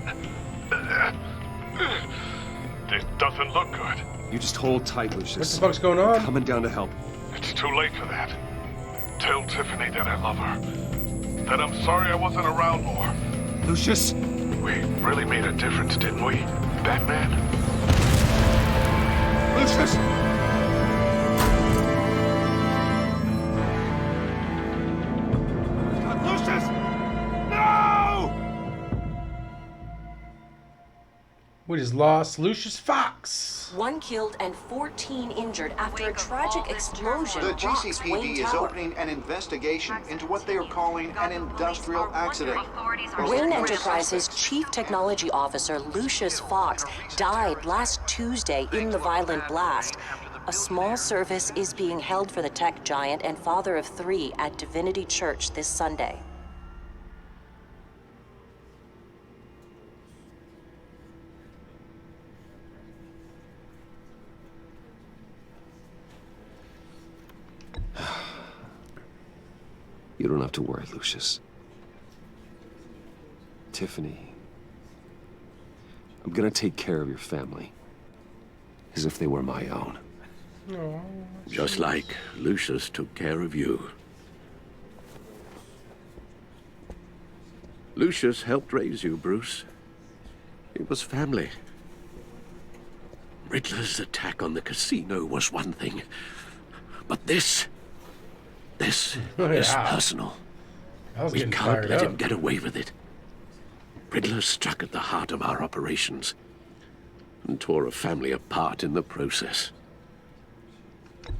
it doesn't look good. You just hold tight, Lucius. What the fuck's going on? I'm coming down to help. It's too late for that. Tell Tiffany that I love her. That I'm sorry I wasn't around more. Lucius! We really made a difference, didn't we, Batman? Lucius! Lucius! No! We just lost Lucius Fox. 1 killed and 14 injured after a tragic explosion The rocks Wayne GCPD is Tower. opening an investigation into what they are calling an industrial accident. Wayne Enterprises' Chief Technology Officer, Lucius Fox, died last Tuesday in the violent blast. A small service is being held for the tech giant and father of 3 at Divinity Church this Sunday. You don't have to worry, Lucius. Tiffany, I'm gonna take care of your family. As if they were my own. Oh, Just like Lucius took care of you. Lucius helped raise you, Bruce. It was family. Riddler's attack on the casino was one thing. But this is personal. We can't let him get away with it. Riddler struck at the heart of our operations and tore a family apart in the process.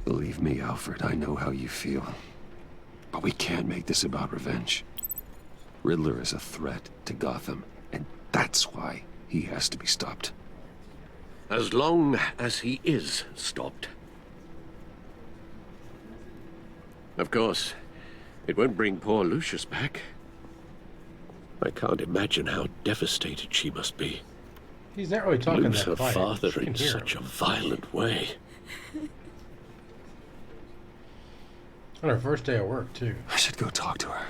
Believe me, Alfred, I know how you feel. But we can't make this about revenge. Riddler is a threat to Gotham, and that's why he has to be stopped. As long as he is stopped. Of course, it won't bring poor Lucius back. I can't imagine how devastated she must be. He's not really talking Lose that her quiet. father You can in hear such him. a violent way. On her first day of work, too. I should go talk to her.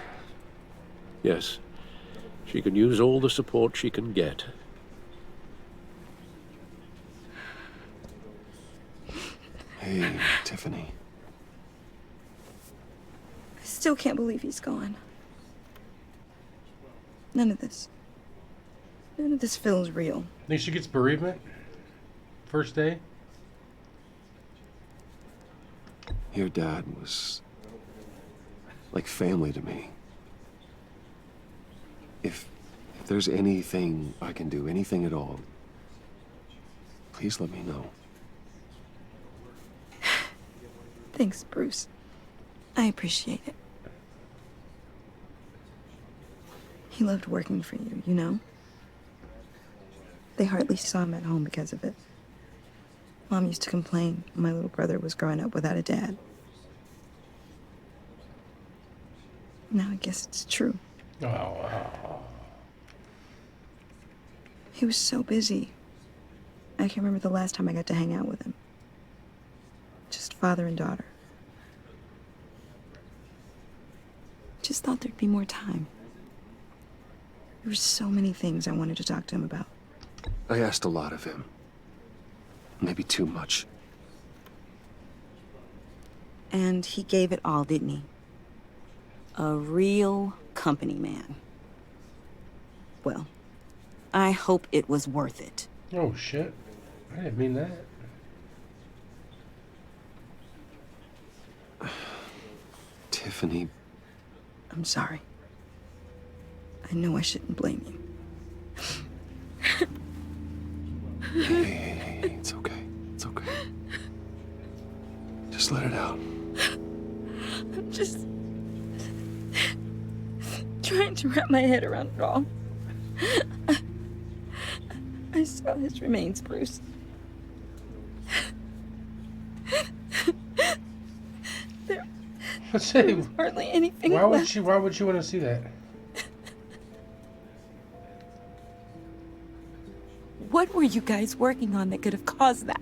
Yes, she can use all the support she can get. Hey, Tiffany. I still can't believe he's gone. None of this feels real. Think she gets bereavement? First day? Your dad was like family to me. If there's anything I can do, anything at all, please let me know. Thanks, Bruce. I appreciate it. He loved working for you, you know? They hardly saw him at home because of it. Mom used to complain my little brother was growing up without a dad. Now I guess it's true. Oh. He was so busy. I can't remember the last time I got to hang out with him. Just father and daughter. Just thought there'd be more time. There were so many things I wanted to talk to him about. I asked a lot of him. Maybe too much. And he gave it all, didn't he? A real company man. Well, I hope it was worth it. Oh, shit. I didn't mean that. Tiffany. I'm sorry. I know I shouldn't blame you. Hey, it's okay. It's okay. Just let it out. I'm just trying to wrap my head around it all. I saw his remains, Bruce. There was hardly anything Why left. Why would you want to see that? What were you guys working on that could have caused that?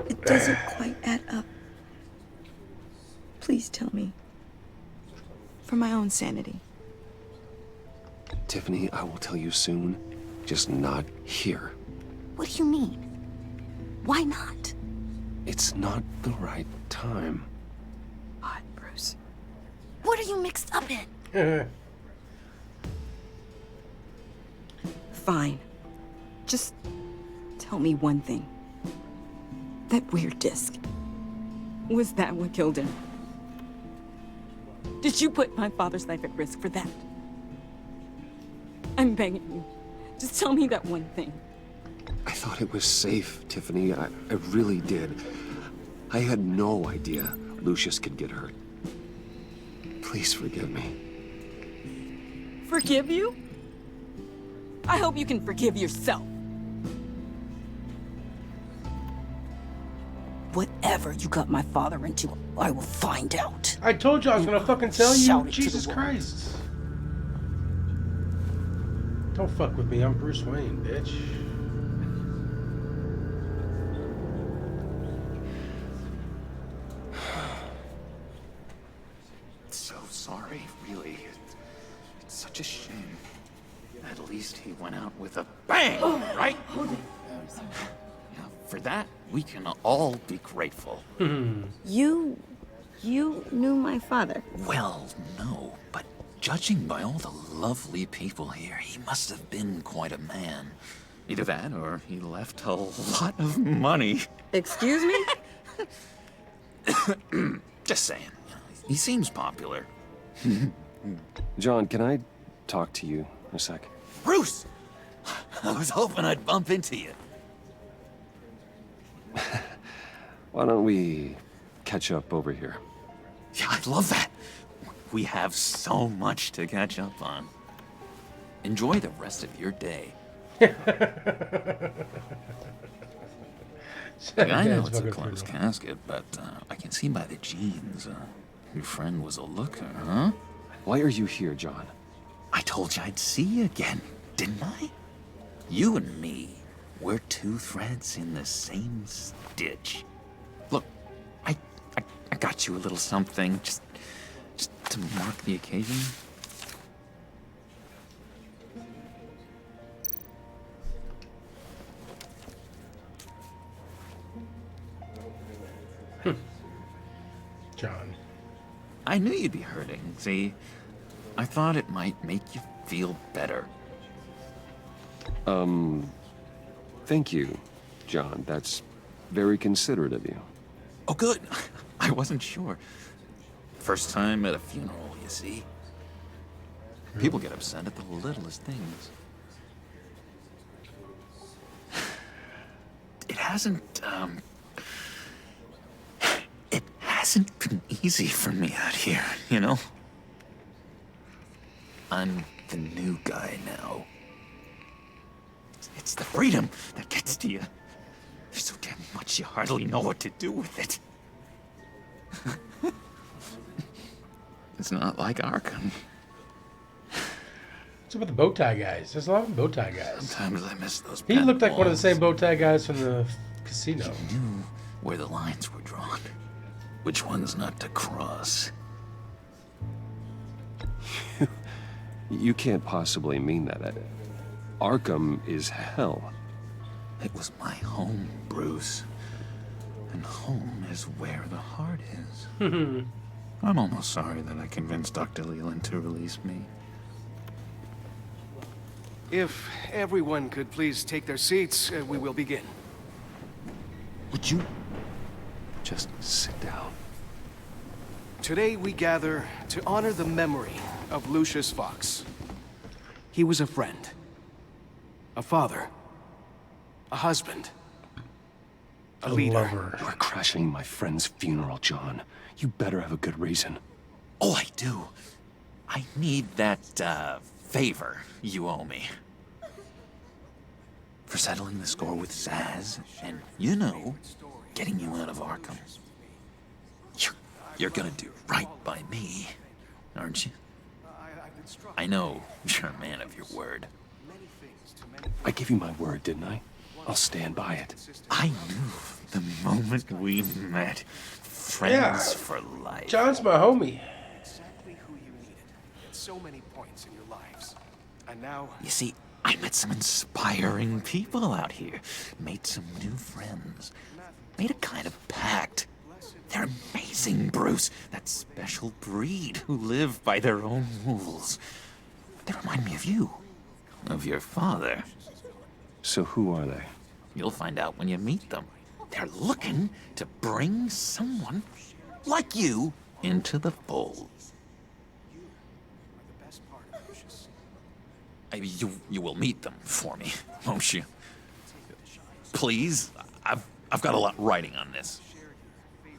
It doesn't quite add up. Please tell me. For my own sanity. Tiffany, I will tell you soon. Just not here. What do you mean? Why not? It's not the right time. What, Bruce? What are you mixed up in? Fine. Just tell me one thing. That weird disc. Was that what killed him? Did you put my father's life at risk for that? I'm begging you. Just tell me that one thing. I thought it was safe, Tiffany. I really did. I had no idea Lucius could get hurt. Please forgive me. Forgive you? I hope you can forgive yourself. Whatever you got my father into, I will find out. I told you I was gonna fucking tell you. Shout it to the Jesus world. Christ. Don't fuck with me. I'm Bruce Wayne, bitch. So sorry, really. It's such a shame. At least he went out with a bang, right? Now, for that, we can all be grateful. You knew my father. Well, no, but judging by all the lovely people here, he must have been quite a man. Either that, or he left a lot of money. Excuse me? Just saying. He seems popular. John, can I talk to you a sec? Bruce! I was hoping I'd bump into you. Why don't we catch up over here? Yeah, I'd love that. We have so much to catch up on. Enjoy the rest of your day. I know it's a closed casket, but I can see by the jeans. Your friend was a looker, huh? Why are you here, John? I told you I'd see you again, didn't I? You and me, we're two threads in the same stitch. Look, I got you a little something, just to mark the occasion. John. I knew you'd be hurting, see? I thought it might make you feel better. Thank you, John. That's very considerate of you. Oh, good. I wasn't sure. First time at a funeral, you see. People get upset at the littlest things. It hasn't been easy for me out here, you know? I'm the new guy now. It's the freedom that gets to you. There's so damn much you hardly know what to do with it. It's not like Arkham. What's up with the bow tie guys? There's a lot of bow tie guys. Sometimes I miss those. He looked like one of the same bow tie guys from the casino. He knew where the lines were drawn. Which ones not to cross. You can't possibly mean that. Arkham is hell. It was my home, Bruce. And home is where the heart is. I'm almost sorry that I convinced Dr. Leland to release me. If everyone could please take their seats, we will begin. Would you just sit down? Today we gather to honor the memory of Lucius Fox. He was a friend, a father, a husband, a leader. You're crashing my friend's funeral, John. You better have a good reason. Oh, I do. I need that, favor you owe me. For settling the score with Zaz, and, you know, getting you out of Arkham. You're gonna do right by me, aren't you? I know you're a man of your word. I gave you my word, didn't I? I'll stand by it. I knew the moment we met. Friends for life. John's my homie. Exactly who you needed at so many points in your lives. And now... You see, I met some inspiring people out here. Made some new friends. Made a kind of pact. They're amazing, Bruce. That special breed who live by their own rules. They remind me of you. Of your father. So who are they? You'll find out when you meet them. They're looking to bring someone like you into the fold. You will meet them for me, won't you? Please? I've got a lot writing on this.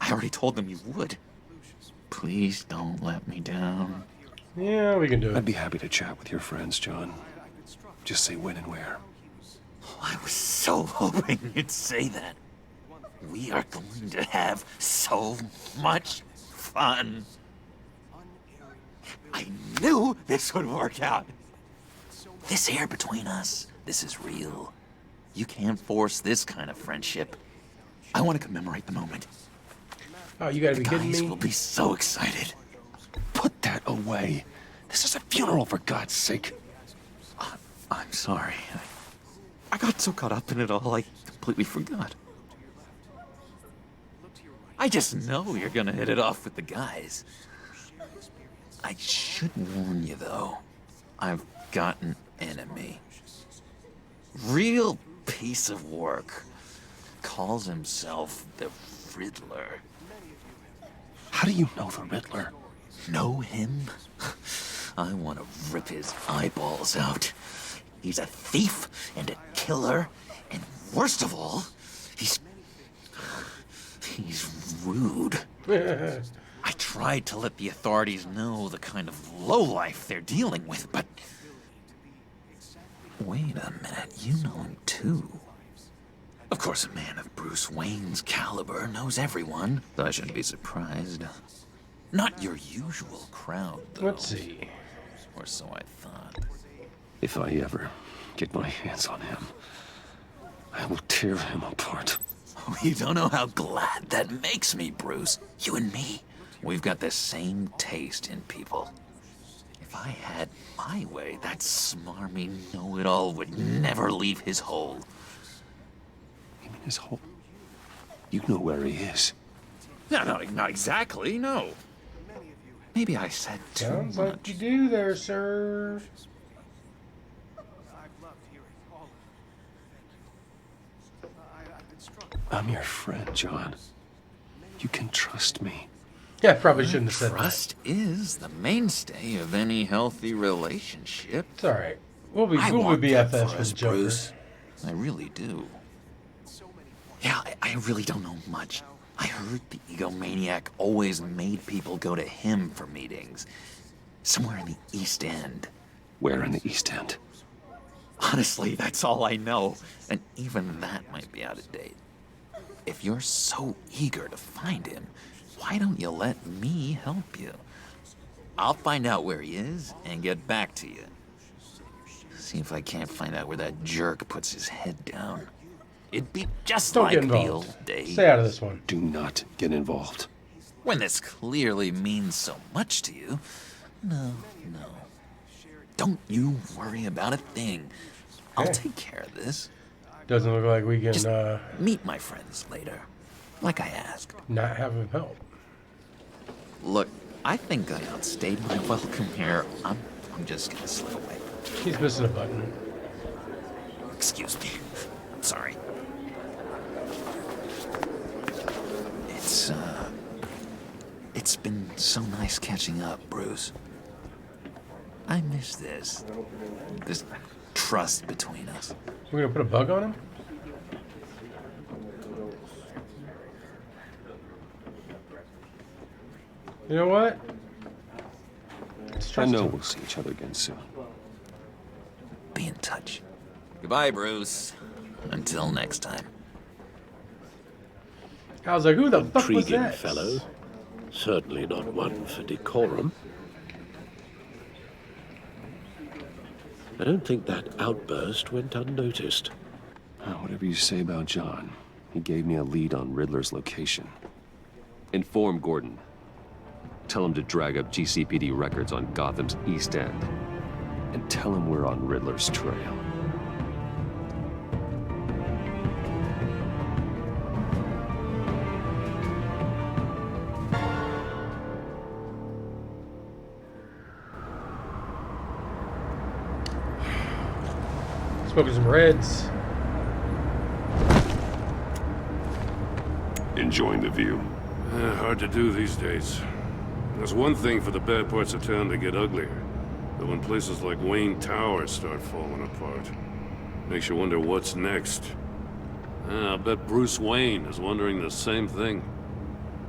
I already told them you would. Please don't let me down. Yeah, we can do it. I'd be happy to chat with your friends, John. Just say when and where. Oh, I was so hoping you'd say that. We are going to have so much fun. I knew this would work out. This air between us, this is real. You can't force this kind of friendship. I want to commemorate the moment. Oh, you gotta be kidding me. The guys will be so excited. Put that away. This is a funeral, for God's sake. I'm sorry. I got so caught up in it all, I completely forgot. I just know you're gonna hit it off with the guys. I should warn you, though. I've got an enemy. Real piece of work. Calls himself the Riddler. How do you know the Riddler? Know him? I want to rip his eyeballs out. He's a thief and a killer, and worst of all, he's rude. I tried to let the authorities know the kind of lowlife they're dealing with, but... Wait a minute, you know him too. Of course, a man of Bruce Wayne's caliber knows everyone, so I shouldn't be surprised. Not your usual crowd, though. Let's see. Or so I thought. If I ever get my hands on him, I will tear him apart. Oh, you don't know how glad that makes me, Bruce. You and me, we've got the same taste in people. If I had my way, that smarmy know-it-all would never leave his hole. You mean his hole? You know where he is. No, not exactly, no. Maybe I said too Sounds much. like you do there, sir. I'm your friend, John. You can trust me. Yeah, I probably shouldn't have said Trust is the mainstay of any healthy relationship. It's all right. We'll be want that BFFs for with us, Joker. Bruce. I really do. Yeah, I really don't know much. I heard the egomaniac always made people go to him for meetings. Somewhere in the East End. Where in the East End? Honestly, that's all I know. And even that might be out of date. If you're so eager to find him, why don't you let me help you? I'll find out where he is and get back to you. See if I can't find out where that jerk puts his head down. It'd be just Don't like get the involved. old days. Stay out of this one. Do not get involved. When this clearly means so much to you. No. Don't you worry about a thing. I'll take care of this. Doesn't look like we can Just meet my friends later, like I asked. not have him help. Look, I think I outstayed my welcome here. I'm just gonna slip away. He's missing a button. Excuse me. I'm sorry. It's been so nice catching up, Bruce. I miss this trust between us. We're gonna put a bug on him? You know what? I know we'll see each other again soon. Be in touch. Goodbye, Bruce. Until next time. I was like, who the fuck was Intriguing that? fellow. Certainly not one for decorum. I don't think that outburst went unnoticed. Whatever you say about John, he gave me a lead on Riddler's location. Inform Gordon. Tell him to drag up GCPD records on Gotham's East End. And tell him we're on Riddler's trail. Smoking some Reds. Enjoying the view. Hard to do these days. There's one thing for the bad parts of town to get uglier. But when places like Wayne Tower start falling apart, makes you wonder what's next. I'll bet Bruce Wayne is wondering the same thing.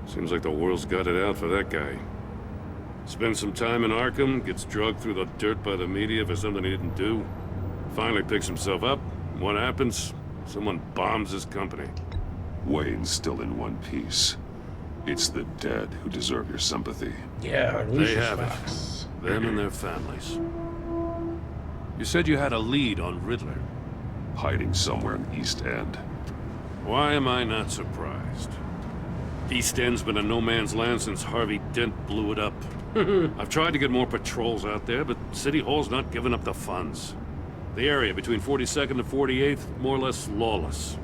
Seems like the world's got it out for that guy. Spends some time in Arkham, gets drugged through the dirt by the media for something he didn't do. Finally picks himself up. What happens? Someone bombs his company. Wayne's still in one piece. It's the dead who deserve your sympathy. Yeah, they have it. Them and their families. You said you had a lead on Riddler. Hiding somewhere in East End. Why am I not surprised? East End's been a no-man's land since Harvey Dent blew it up. I've tried to get more patrols out there, but City Hall's not giving up the funds. The area between 42nd and 48th, more or less lawless.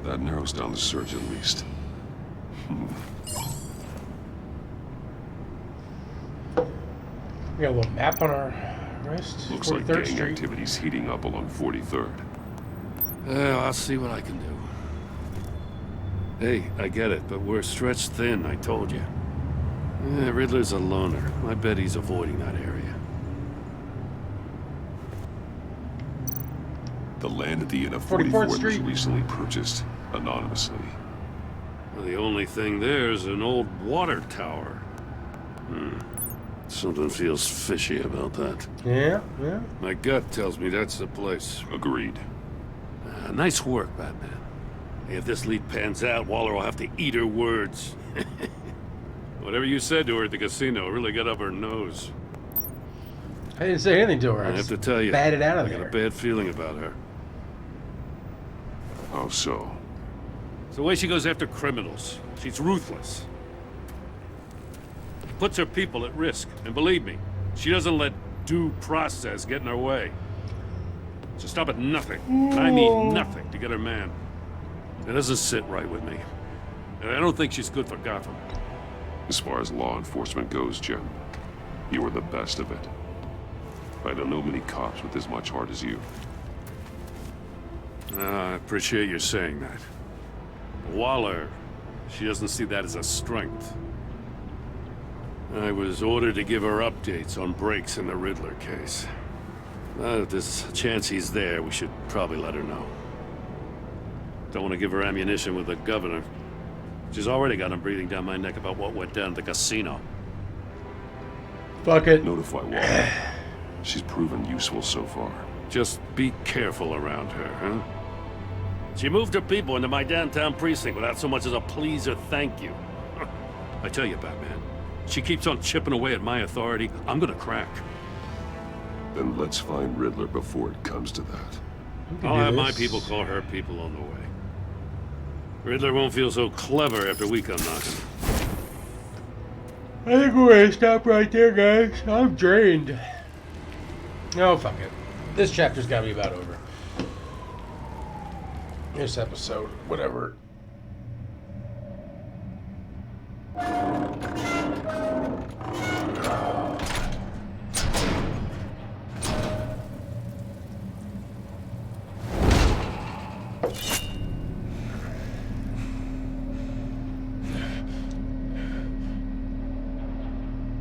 That narrows down the search at least. We got a little map on our wrist. Looks like 43rd gang Street. activity's heating up along 43rd. I'll see what I can do. Hey, I get it, but we're stretched thin, I told you. Riddler's a loner. I bet he's avoiding that area. The land at the end of 44th 44th was Street. recently purchased anonymously. Well, the only thing there is an old water tower. Something feels fishy about that. Yeah. My gut tells me that's the place. Agreed. Nice work, Batman. If this lead pans out, Waller will have to eat her words. Whatever you said to her at the casino really got up her nose. I didn't say anything to her. I have to tell you, batted out of I got there. a bad feeling about her. How so? It's the way she goes after criminals. She's ruthless. Puts her people at risk. And believe me, she doesn't let due process get in her way. She'll stop at nothing. And I mean nothing to get her man. It doesn't sit right with me. And I don't think she's good for Gotham. As far as law enforcement goes, Jim, you were the best of it. I don't know many cops with as much heart as you. I appreciate you saying that. Waller, she doesn't see that as a strength. I was ordered to give her updates on breaks in the Riddler case. If there's a chance he's there, we should probably let her know. Don't want to give her ammunition with the governor. She's already got him breathing down my neck about what went down at the casino. Fuck it. Notify Waller. She's proven useful so far. Just be careful around her, huh? She moved her people into my downtown precinct without so much as a please or thank you. I tell you, Batman, she keeps on chipping away at my authority, I'm gonna crack. Then let's find Riddler before it comes to that. I'll have my people call her people on the way. Riddler won't feel so clever after we come knocking. I think we're gonna stop right there, guys. I'm drained. Oh, fuck it. This chapter's gotta be about over. This episode, whatever.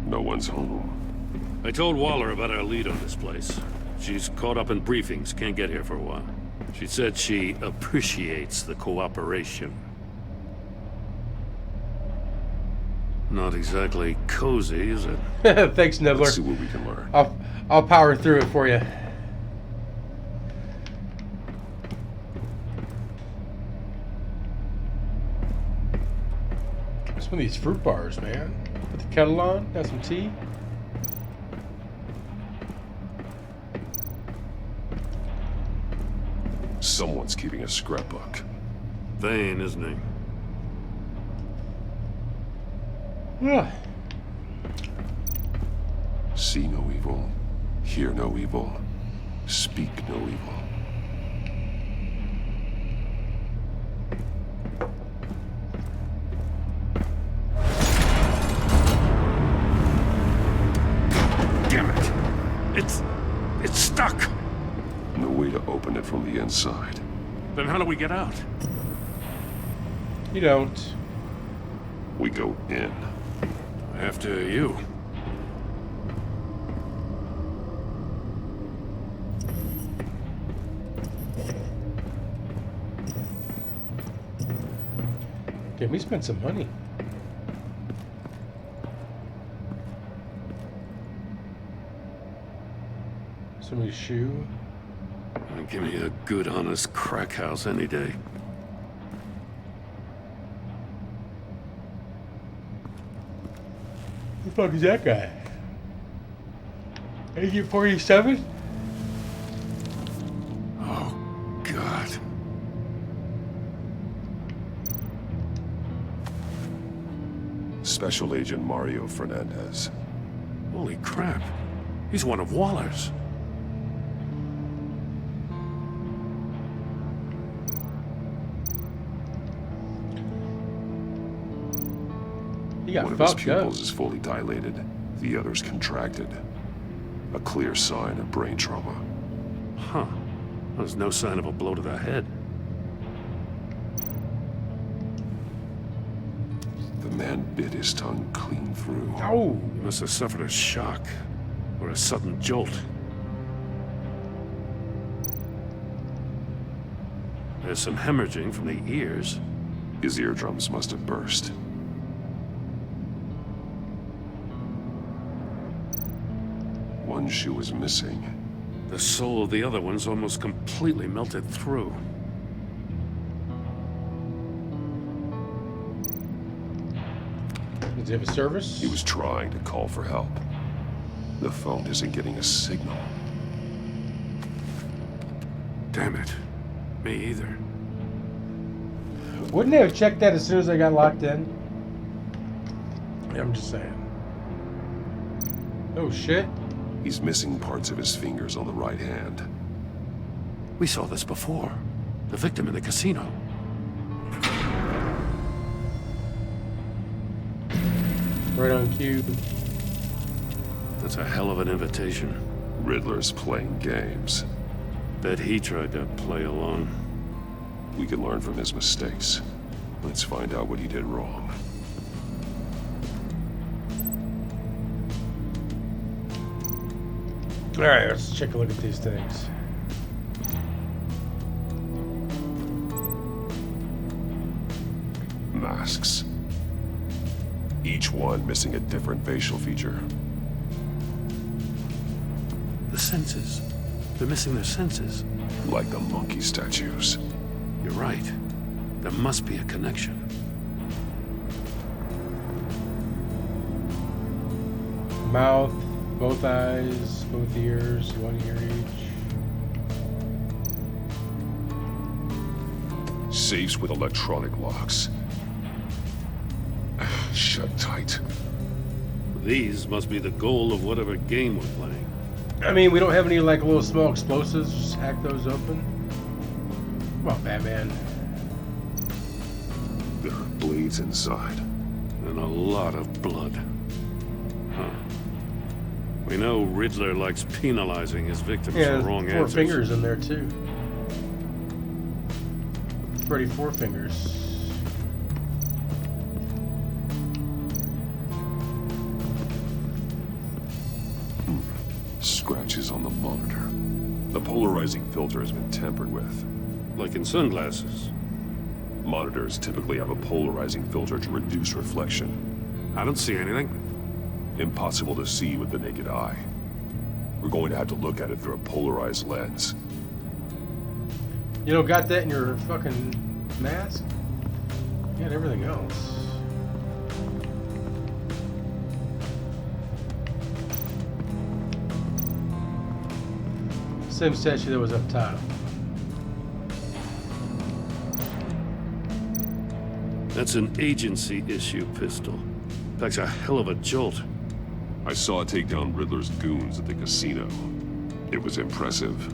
No one's home. I told Waller about our lead on this place. She's caught up in briefings, can't get here for a while. She said she appreciates the cooperation. Not exactly cozy, is it? Thanks, Nibbler. Let's see what we can learn. I'll power through it for you. Some of these fruit bars, man. Put the kettle on, got some tea. Someone's keeping a scrapbook. Vain, isn't he? Yeah. See no evil, hear no evil, speak no evil. Damn it! It's stuck! No way to open it from the inside. Then how do we get out? You don't. We go in. After you. Damn, we spent some money. Somebody's shoe. Give me a good, honest crack house any day. Who the fuck is that guy? Agent 47? Oh, God. Special Agent Mario Fernandez. Holy crap. He's one of Waller's. One of his pupils is fully dilated, the other's contracted. A clear sign of brain trauma. Huh. There's no sign of a blow to the head. The man bit his tongue clean through. Oh! He must have suffered a shock or a sudden jolt. There's some hemorrhaging from the ears. His eardrums must have burst. One shoe is missing. The sole of the other one's almost completely melted through. Does he have a service? He was trying to call for help. The phone isn't getting a signal. Damn it. Me either. Wouldn't they have checked that as soon as I got locked in? Yeah, I'm just saying. Oh, shit. He's missing parts of his fingers on the right hand. We saw this before. The victim in the casino. Right on cue. That's a hell of an invitation. Riddler's playing games. Bet he tried to play along. We can learn from his mistakes. Let's find out what he did wrong. Alright, let's take a look at these things. Masks. Each one missing a different facial feature. The senses. They're missing their senses. Like the monkey statues. You're right. There must be a connection. Mouth, both eyes, both ears, one ear each. Safes with electronic locks. Shut tight. These must be the goal of whatever game we're playing. I mean, we don't have any like little small explosives. Just hack those open. Come on, Batman. There are blades inside. And a lot of blood. Huh. We know Riddler likes penalizing his victims for wrong four answers. fingers in there too. Freddy Four Fingers. Scratches on the monitor. The polarizing filter has been tampered with. Like in sunglasses. Monitors typically have a polarizing filter to reduce reflection. I don't see anything. Impossible to see with the naked eye. We're going to have to look at it through a polarized lens. You don't got that in your fucking mask? You got everything else. Same statue that was up top. That's an agency issue pistol. Packs a hell of a jolt. I saw it take down Riddler's goons at the casino. It was impressive.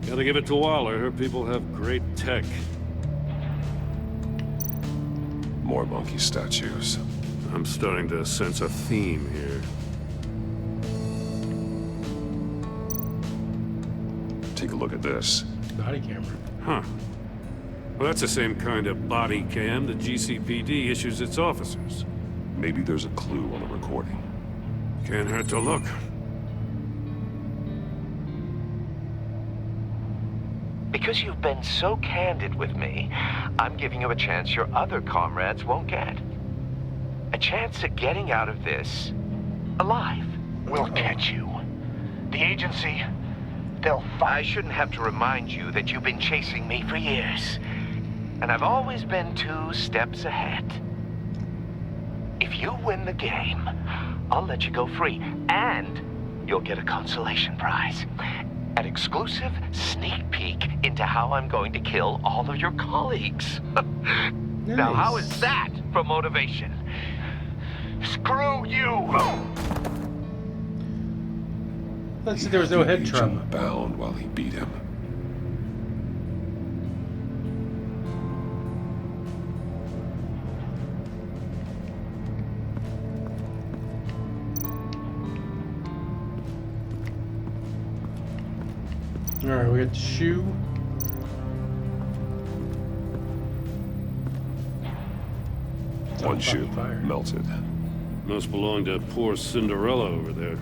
Gotta give it to Waller. Her people have great tech. More monkey statues. I'm starting to sense a theme here. Take a look at this. Body camera. Huh. Well, that's the same kind of body cam the GCPD issues its officers. Maybe there's a clue on the recording. Can't hurt to look. Because you've been so candid with me, I'm giving you a chance your other comrades won't get. A chance at getting out of this alive. We'll catch you. The agency, they'll find... I shouldn't have to remind you that you've been chasing me for years. And I've always been 2 steps ahead. If you win the game, I'll let you go free, and you'll get a consolation prize. An exclusive sneak peek into how I'm going to kill all of your colleagues. Now, how is that for motivation? Screw you! Let's see, there was no head trauma. Bound while he beat him. Alright, we got the shoe. One shoe melted. Must belong to poor Cinderella over there.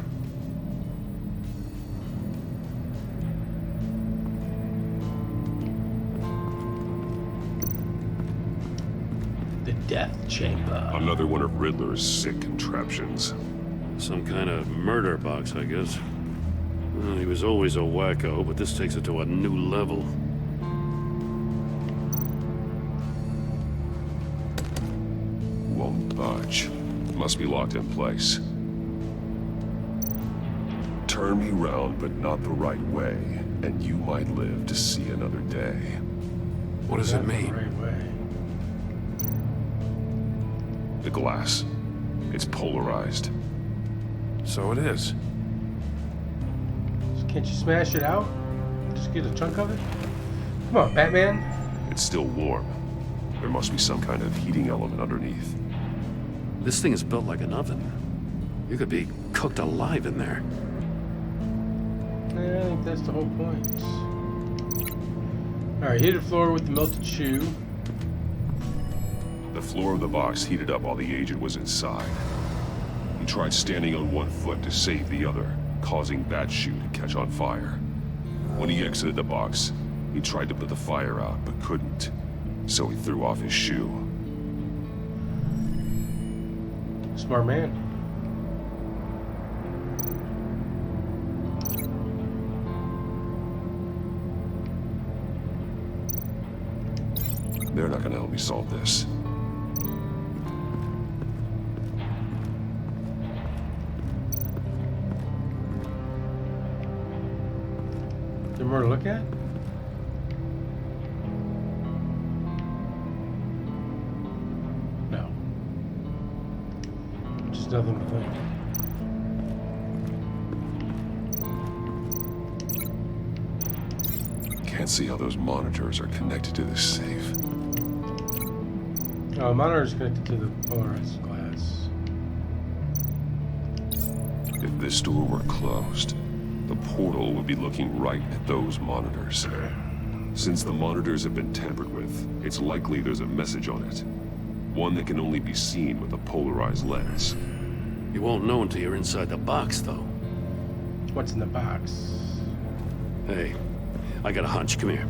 The death chamber. Another one of Riddler's sick contraptions. Some kind of murder box, I guess. Well, he was always a wacko, but this takes it to a new level. Won't budge. Must be locked in place. Turn me round, but not the right way, and you might live to see another day. What does it mean? The glass. It's polarized. So it is. Can't you smash it out? Just get a chunk of it? Come on, Batman. It's still warm. There must be some kind of heating element underneath. This thing is built like an oven. You could be cooked alive in there. I think that's the whole point. Alright, heated floor with the melted shoe. The floor of the box heated up while the agent was inside. He tried standing on one foot to save the other, causing that shoe to catch on fire. When he exited the box, he tried to put the fire out, but couldn't. So he threw off his shoe. Smart man. They're not gonna help me solve this. Is there more to look at? No. Just nothing to think. Can't see how those monitors are connected to this safe. Oh, the monitor is connected to the polarized glass. If this door were closed, the portal would be looking right at those monitors. Since the monitors have been tampered with, it's likely there's a message on it. One that can only be seen with a polarized lens. You won't know until you're inside the box, though. What's in the box? Hey, I got a hunch. Come here.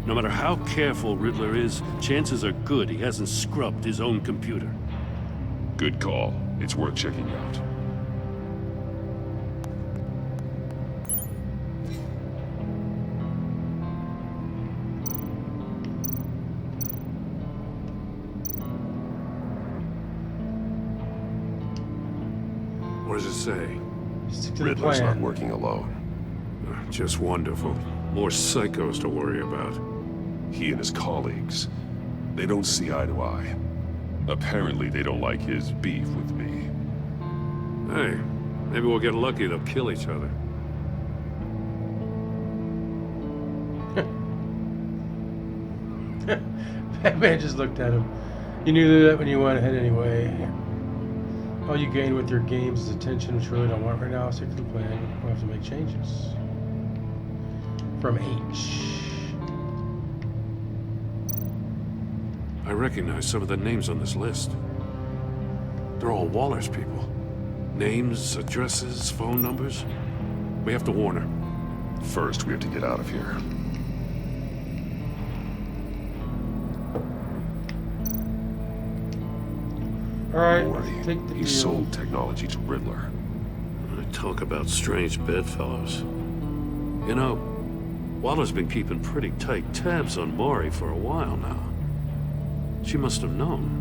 No matter how careful Riddler is, chances are good he hasn't scrubbed his own computer. Good call. It's worth checking out. What does it say? Stick to Riddler's the not plan. working alone. Just wonderful. More psychos to worry about. He and his colleagues, they don't see eye to eye. Apparently they don't like his beef with me. Hey, maybe we'll get lucky. They'll kill each other. Batman just looked at him. You knew that when you went ahead anyway. All you gain with your games is attention, which you really don't want right now. Stick to the plan. We'll have to make changes. From H. I recognize some of the names on this list. They're all Waller's people. Names, addresses, phone numbers. We have to warn her. First, we have to get out of here. Alright, Mori, take the he deal. sold technology to Riddler. Talk about strange bedfellows. You know, Waller's been keeping pretty tight tabs on Mori for a while now. She must have known.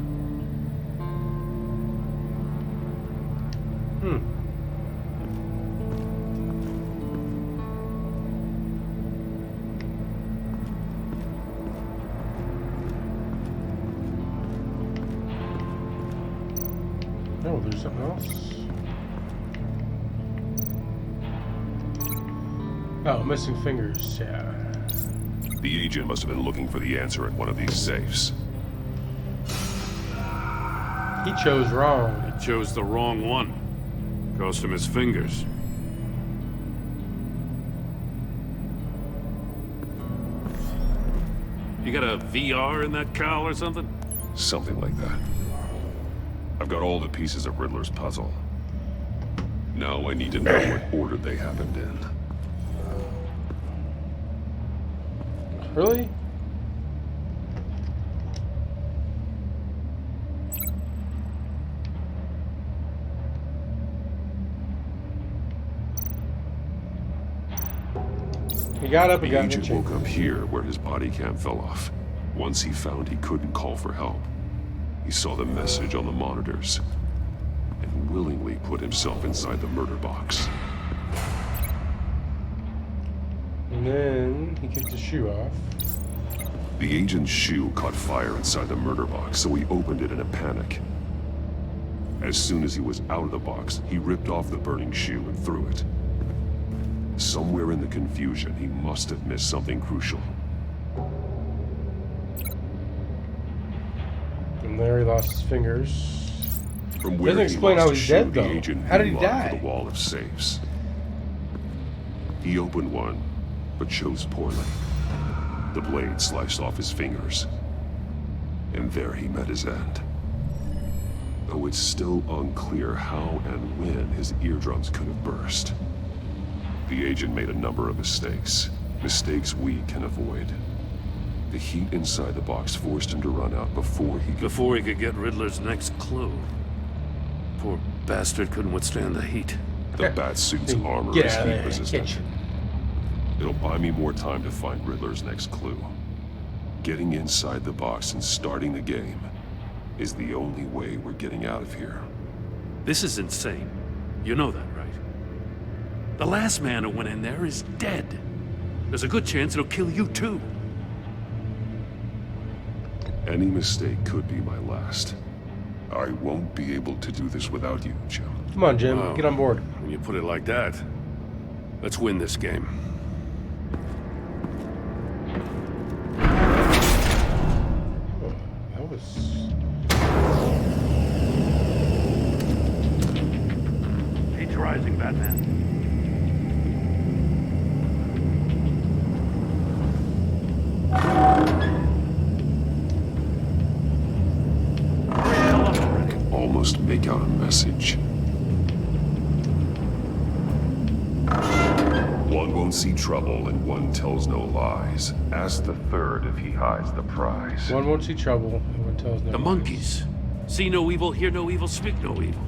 No, there's something else. Oh, missing fingers, yeah. The agent must have been looking for the answer at one of these safes. He chose wrong. He chose the wrong one. Cost him his fingers. You got a VR in that cowl or something? Something like that. I've got all the pieces of Riddler's puzzle. Now I need to know what order they happened in. Really? He got up and The got in agent the woke up here where his body cam fell off. Once he found he couldn't call for help, he saw the message on the monitors and willingly put himself inside the murder box. And then he kicked his shoe off. The agent's shoe caught fire inside the murder box, so he opened it in a panic. As soon as he was out of the box, he ripped off the burning shoe and threw it. Somewhere in the confusion, he must have missed something crucial. And there he lost his fingers. From where Doesn't he explain lost how his he's shoe, dead, the though. agent How did he beelined die? for the wall of safes. He opened one, but chose poorly. The blade sliced off his fingers. And there he met his end. Though it's still unclear how and when his eardrums could have burst. The agent made a number of mistakes. Mistakes we can avoid. The heat inside the box forced him to run out before he could get Riddler's next clue. Poor bastard couldn't withstand the heat. The Batsuit's armor is heat resistant. It'll buy me more time to find Riddler's next clue. Getting inside the box and starting the game is the only way we're getting out of here. This is insane. You know that, right? The last man who went in there is dead. There's a good chance it'll kill you too. Any mistake could be my last. I won't be able to do this without you, Jim. Come on, Jim. Get on board. When you put it like that, let's win this game. That was... Heat's rising, Batman. Almost make out a message. One won't see trouble and one tells no lies. Ask the third if he hides the prize. One won't see trouble and one tells no The lies. monkeys. See no evil, hear no evil, speak no evil.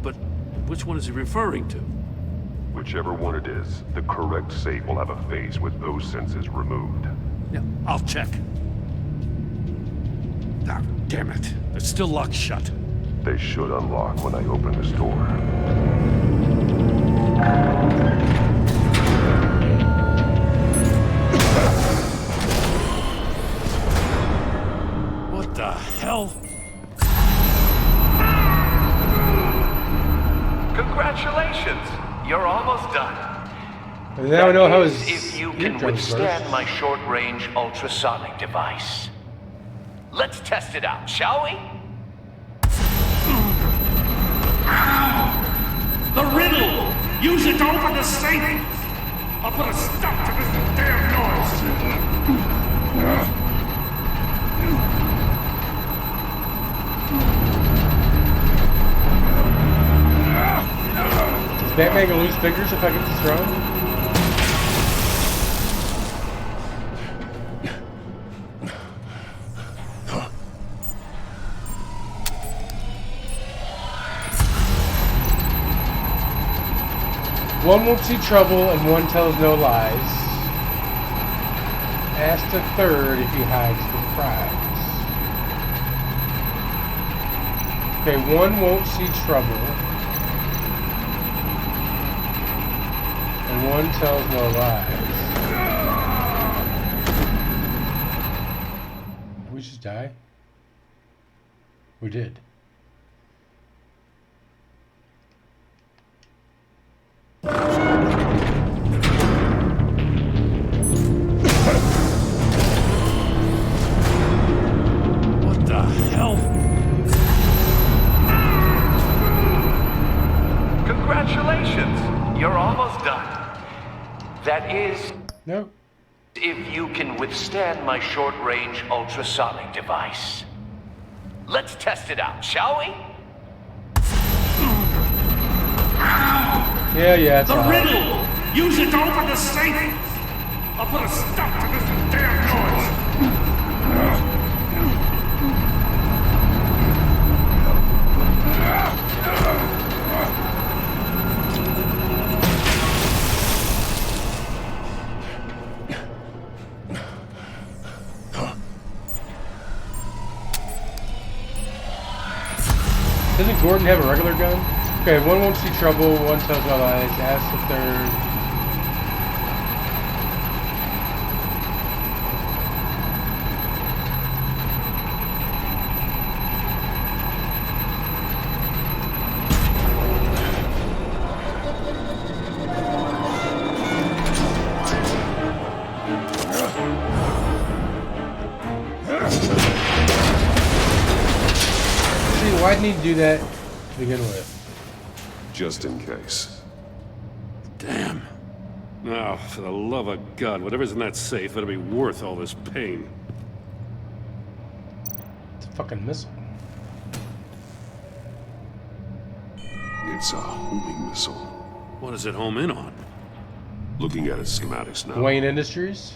But which one is he referring to? Whichever one it is, the correct safe will have a face with those senses removed. Yeah, I'll check. Ah, damn it. It's still locked shut. They should unlock when I open this door. What the hell? Congratulations! You're almost done. Now I know how his if you can eardrums withstand burst. my short-range ultrasonic device. Let's test it out, shall we? The riddle! Use it to open the safe! I'll put a stop to this damn noise! Is Batman gonna lose fingers if I get this wrong? One won't see trouble and one tells no lies. Ask the third if he hides the prize. Okay, one won't see trouble. And one tells no lies. Did we just die? We did. What the hell? Congratulations! You're almost done. That is... No. If you can withstand my short-range ultrasonic device. Let's test it out, shall we? Yeah, it's The fine. riddle! Use it to open the safe! I'll put a stop to this damn noise! Doesn't Gordon have a regular gun? Okay, one won't see trouble, one tells no lies, ask the third. See, why didn't he do that to begin with? Just in case. Damn. Now, for the love of God, whatever's in that safe, it'll be worth all this pain. fucking missile? It's a homing missile. What does it home in on? Looking at its schematics now. Goin Industries?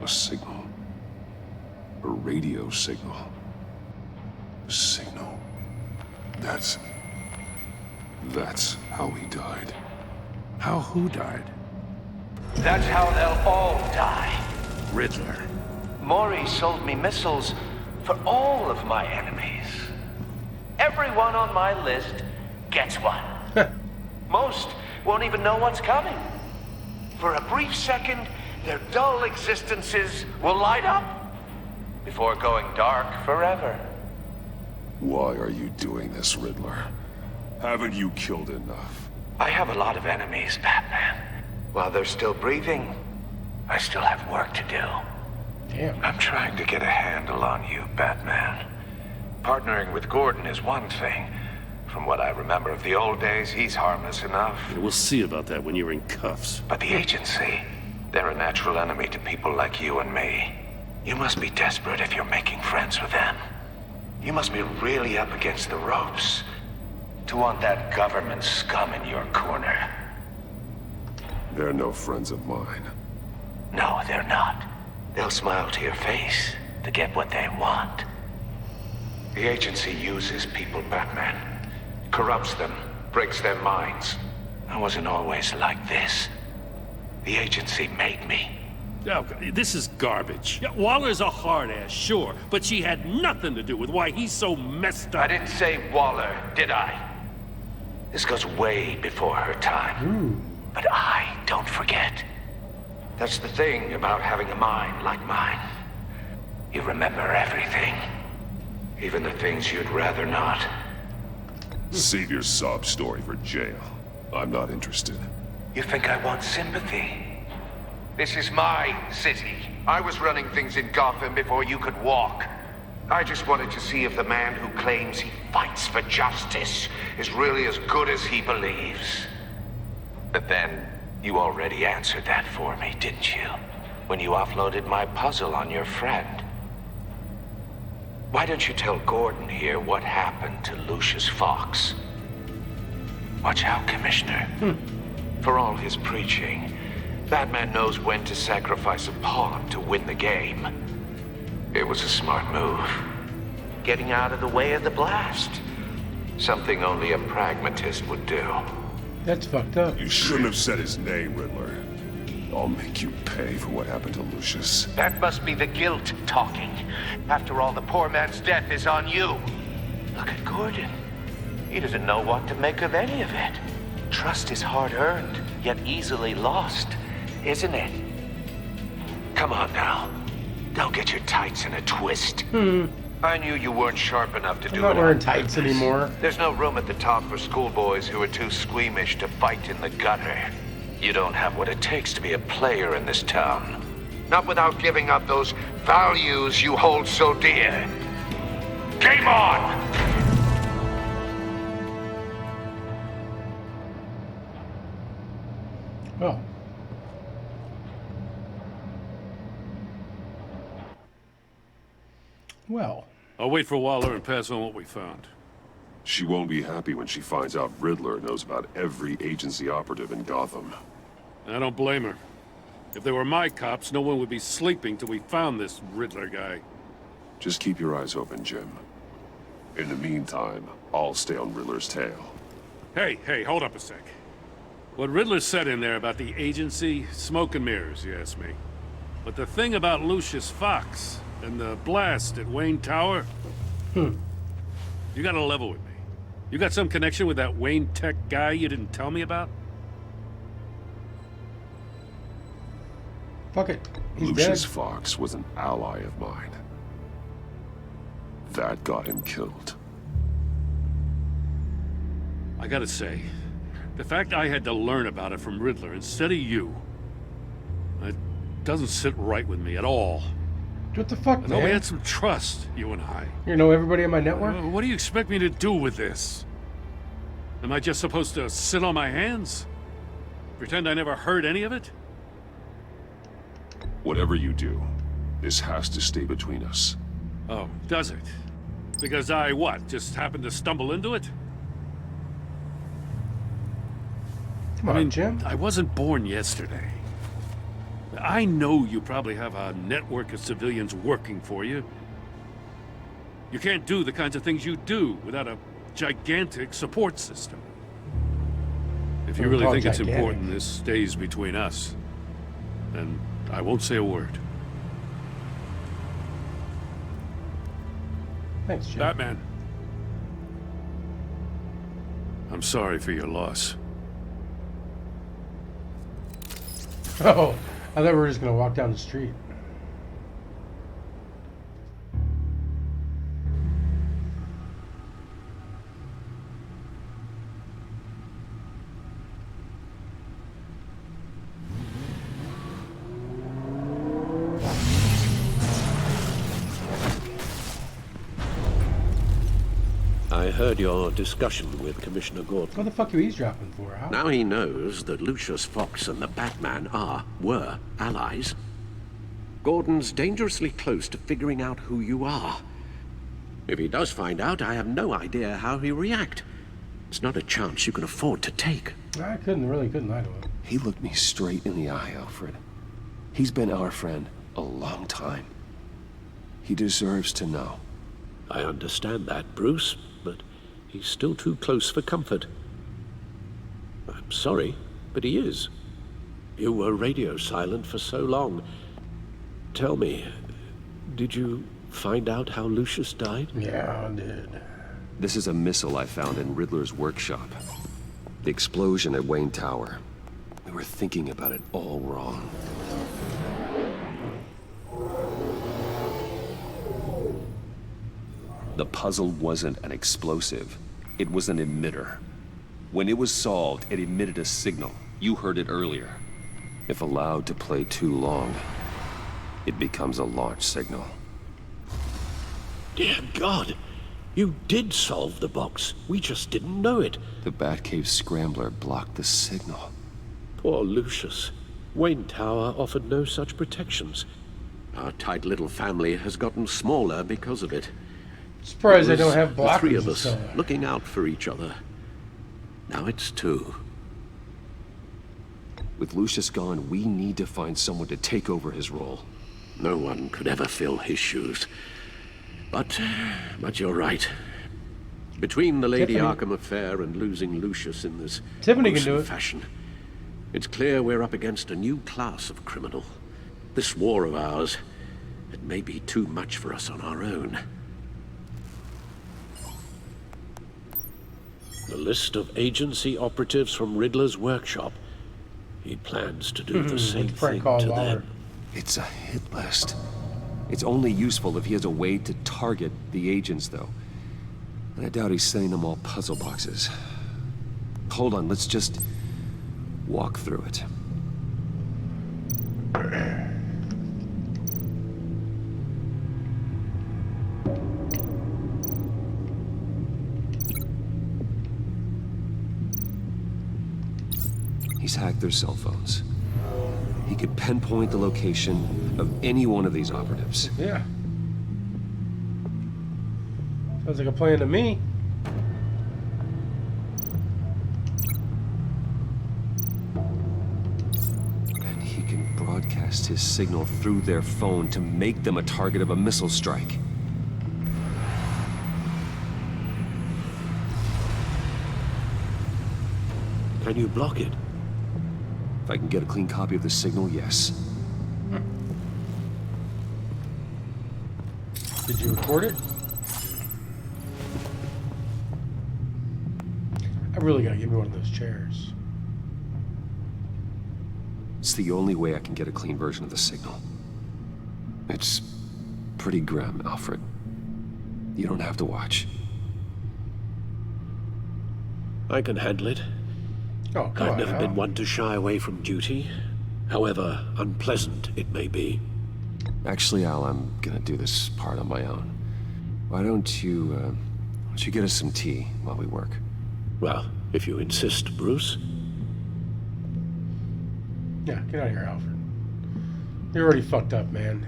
A signal. A radio signal. A signal. That's how he died. How who died? That's how they'll all die. Riddler. Maury sold me missiles for all of my enemies. Everyone on my list gets one. Most won't even know what's coming. For a brief second, their dull existences will light up before going dark forever. Why are you doing this, Riddler? Haven't you killed enough? I have a lot of enemies, Batman. While they're still breathing, I still have work to do. Damn. I'm trying to get a handle on you, Batman. Partnering with Gordon is one thing. From what I remember of the old days, he's harmless enough. Yeah, we'll see about that when you're in cuffs. But the agency, they're a natural enemy to people like you and me. You must be desperate if you're making friends with them. You must be really up against the ropes to want that government scum in your corner. They're no friends of mine. No, they're not. They'll smile to your face to get what they want. The agency uses people, Batman. Corrupts them, breaks their minds. I wasn't always like this. The agency made me. Oh, this is garbage. Yeah, Waller's a hard ass, sure, but she had nothing to do with why he's so messed up. I didn't say Waller, did I? This goes way before her time. But I don't forget. That's the thing about having a mind like mine. You remember everything. Even the things you'd rather not. Save your sob story for jail. I'm not interested. You think I want sympathy? This is my city. I was running things in Gotham before you could walk. I just wanted to see if the man who claims he fights for justice is really as good as he believes. But then, you already answered that for me, didn't you? When you offloaded my puzzle on your friend. Why don't you tell Gordon here what happened to Lucius Fox? Watch out, Commissioner. For all his preaching, Batman knows when to sacrifice a pawn to win the game. It was a smart move. Getting out of the way of the blast. Something only a pragmatist would do. That's fucked up. You shouldn't have said his name, Riddler. I'll make you pay for what happened to Lucius. That must be the guilt talking. After all, the poor man's death is on you. Look at Gordon. He doesn't know what to make of any of it. Trust is hard-earned, yet easily lost, isn't it? Come on now. Don't get your tights in a twist. I knew you weren't sharp enough to do it. I'm not wearing tights anymore. There's no room at the top for schoolboys who are too squeamish to fight in the gutter. You don't have what it takes to be a player in this town. Not without giving up those values you hold so dear. Game on! Oh. Well. I'll wait for Waller and pass on what we found. She won't be happy when she finds out Riddler knows about every agency operative in Gotham. I don't blame her. If they were my cops, no one would be sleeping till we found this Riddler guy. Just keep your eyes open, Jim. In the meantime, I'll stay on Riddler's tail. Hey, hold up a sec. What Riddler said in there about the agency, smoke and mirrors, you ask me. But the thing about Lucius Fox and the blast at Wayne Tower, you gotta level with me. You got some connection with that Wayne Tech guy you didn't tell me about? Fuck it. He's Lucius dead. Fox was an ally of mine. That got him killed. I gotta say, the fact I had to learn about it from Riddler instead of you, it doesn't sit right with me at all. What the fuck, I know we man? had some trust, you and I. You know everybody in my network? What do you expect me to do with this? Am I just supposed to sit on my hands? Pretend I never heard any of it? Whatever you do, this has to stay between us. Oh, does it? Because I, what, just happened to stumble into it? Come on, Jim. I wasn't born yesterday. I know you probably have a network of civilians working for you. You can't do the kinds of things you do without a gigantic support system. If you really think it's important this stays between us, then I won't say a word. Thanks, Jim. Batman. I'm sorry for your loss. Oh, I thought we were just gonna walk down the street. I heard your discussion with Commissioner Gordon. What the fuck are you eavesdropping for? How? Now he knows that Lucius Fox and the Batman were allies. Gordon's dangerously close to figuring out who you are. If he does find out, I have no idea how he'll react. It's not a chance you can afford to take. I couldn't lie to him. He looked me straight in the eye, Alfred. He's been our friend a long time. He deserves to know. I understand that, Bruce, but he's still too close for comfort. I'm sorry, but he is. You were radio silent for so long. Tell me, did you find out how Lucius died? Yeah, I did. This is a missile I found in Riddler's workshop. The explosion at Wayne Tower. We were thinking about it all wrong. The puzzle wasn't an explosive. It was an emitter. When it was solved, it emitted a signal. You heard it earlier. If allowed to play too long, it becomes a launch signal. Dear God, you did solve the box. We just didn't know it. The Batcave scrambler blocked the signal. Poor Lucius. Wayne Tower offered no such protections. Our tight little family has gotten smaller because of it. Surprised they don't have the blockers. three of us looking out for each other. Now it's two. With Lucius gone, we need to find someone to take over his role. No one could ever fill his shoes. But you're right. Between the Lady Arkham affair and losing Lucius in this gruesome fashion, it's clear we're up against a new class of criminal. This war of ours, it may be too much for us on our own. The list of agency operatives from Riddler's workshop. He plans to do the same thing to them. It's a hit list. It's only useful if he has a way to target the agents, though. And I doubt he's sending them all puzzle boxes. Hold on, let's just walk through it. He's hacked their cell phones. He could pinpoint the location of any one of these operatives. Yeah. Sounds like a plan to me. And he can broadcast his signal through their phone to make them a target of a missile strike. Can you block it? If I can get a clean copy of the signal, yes. Did you record it? I really gotta give me one of those chairs. It's the only way I can get a clean version of the signal. It's pretty grim, Alfred. You don't have to watch. I can handle it. Oh, come I've on never now. been one to shy away from duty, however unpleasant it may be. Actually, Al, I'm gonna do this part on my own. Why don't you get us some tea while we work? Well, if you insist, Bruce. Yeah, get out of here, Alfred. You're already fucked up, man.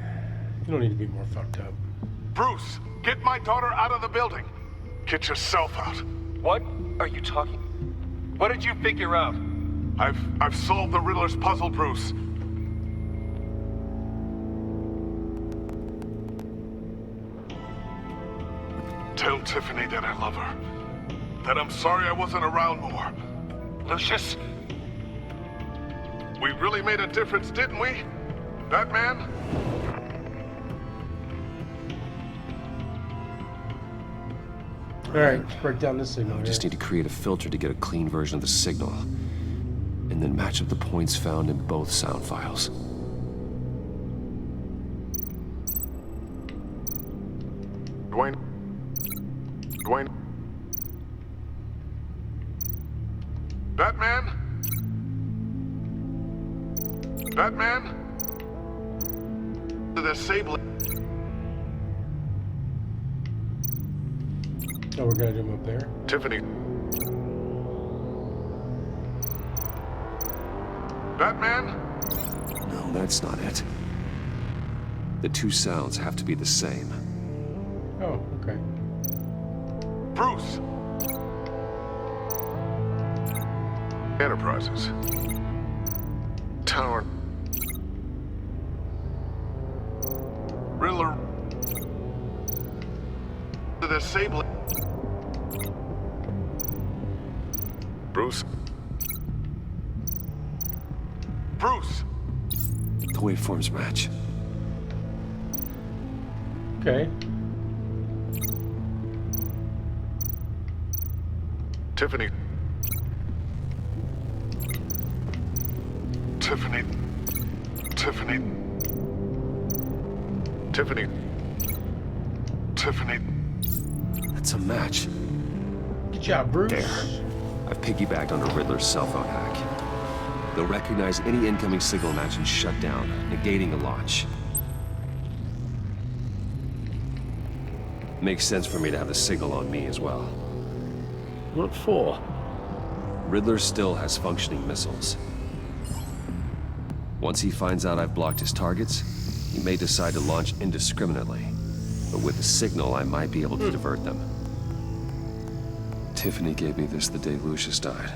You don't need to be more fucked up. Bruce, get my daughter out of the building. Get yourself out. What are you talking? What did you figure out? I've solved the Riddler's puzzle, Bruce. Tell Tiffany that I love her. That I'm sorry I wasn't around more. Lucius? We really made a difference, didn't we? Batman? Alright, let's break down this signal. I just need to create a filter to get a clean version of the signal. And then match up the points found in both sound files. Goin. Batman? Batman? To disable. Oh, we're gonna do him up there. Tiffany. Batman? No, that's not it. The two sounds have to be the same. Oh, okay. Bruce! Enterprises. Tower. Riddler. The disable. Bruce. Bruce! The waveforms match. Okay. Tiffany. Tiffany. Tiffany. Tiffany. Tiffany. That's a match. Good job, Bruce. There. I've piggybacked onto Riddler's cell phone hack. They'll recognize any incoming signal match and shut down, negating the launch. Makes sense for me to have the signal on me as well. What for? Riddler still has functioning missiles. Once he finds out I've blocked his targets, he may decide to launch indiscriminately. But with the signal, I might be able to divert them. Tiffany gave me this the day Lucius died.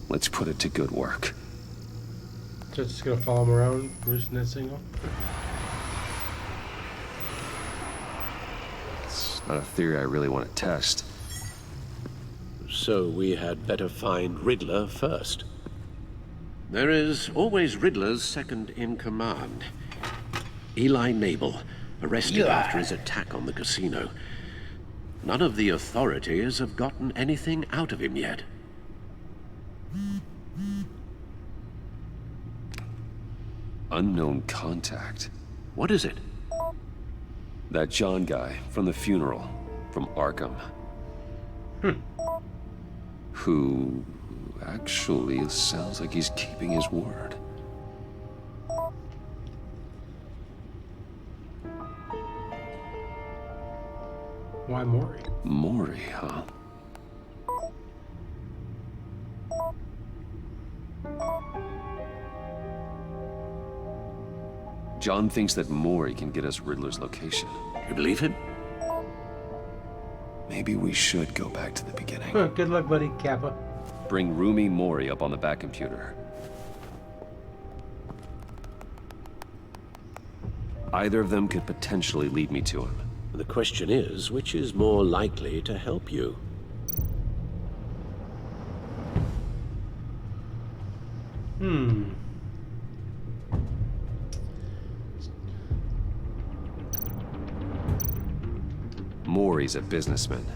Let's put it to good work. So it's just gonna follow him around, producing that signal? It's not a theory I really want to test. So we had better find Riddler first. There is always Riddler's second in command. Eli Nabel, arrested after his attack on the casino. None of the authorities have gotten anything out of him yet. Unknown contact. What is it? That John guy from the funeral, from Arkham. Who actually sounds like he's keeping his word. Why Maury? Maury, huh? John thinks that Maury can get us Riddler's location. You believe him? Maybe we should go back to the beginning. Good luck, buddy, Kappa. Bring Roomy Maury up on the back computer. Either of them could potentially lead me to him. The question is, which is more likely to help you? Maury's a businessman.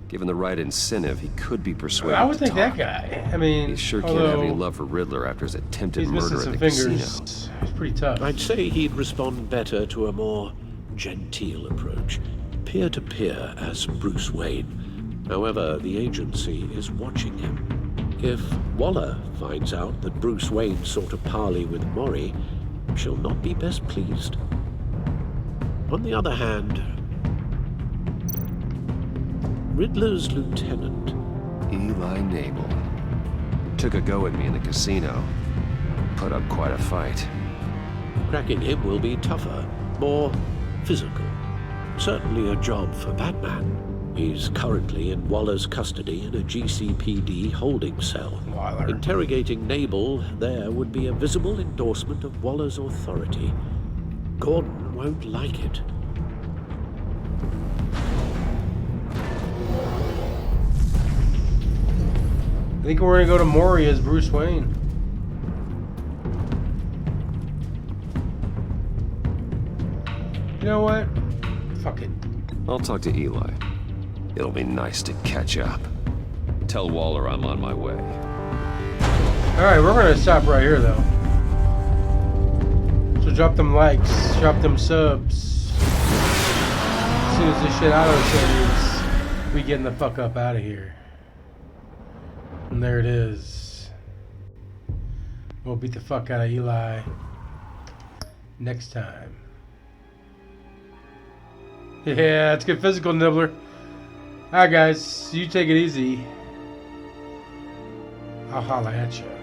Given the right incentive, he could be persuaded I would to think talk. that guy. I mean, He sure can't have any love for Riddler after his attempted he's missing murder at some the fingers. casino. He's pretty tough. I'd say he'd respond better to a more genteel approach. Peer-to-peer as Bruce Wayne. However, the agency is watching him. If Waller finds out that Bruce Wayne sought a parley with Maury, she'll not be best pleased. On the other hand, Riddler's lieutenant, Eli Nabel, took a go at me in the casino. Put up quite a fight. cracking him will be tougher, more physical. Certainly a job for Batman. He's currently in Waller's custody in a GCPD holding cell. Waller. Interrogating Nabel there would be a visible endorsement of Waller's authority. Gordon won't like it. I think we're gonna go to Maury as Bruce Wayne. You know what? Fuck it. I'll talk to Eli. It'll be nice to catch up. Tell Waller I'm on my way. Alright, we're gonna stop right here though. So drop them likes, drop them subs. As soon as this shit auto saves, we getting the fuck up out of here. And there it is. We'll beat the fuck out of Eli next time. Yeah, let's get physical, Nibbler. Alright guys, you take it easy. I'll holla at you.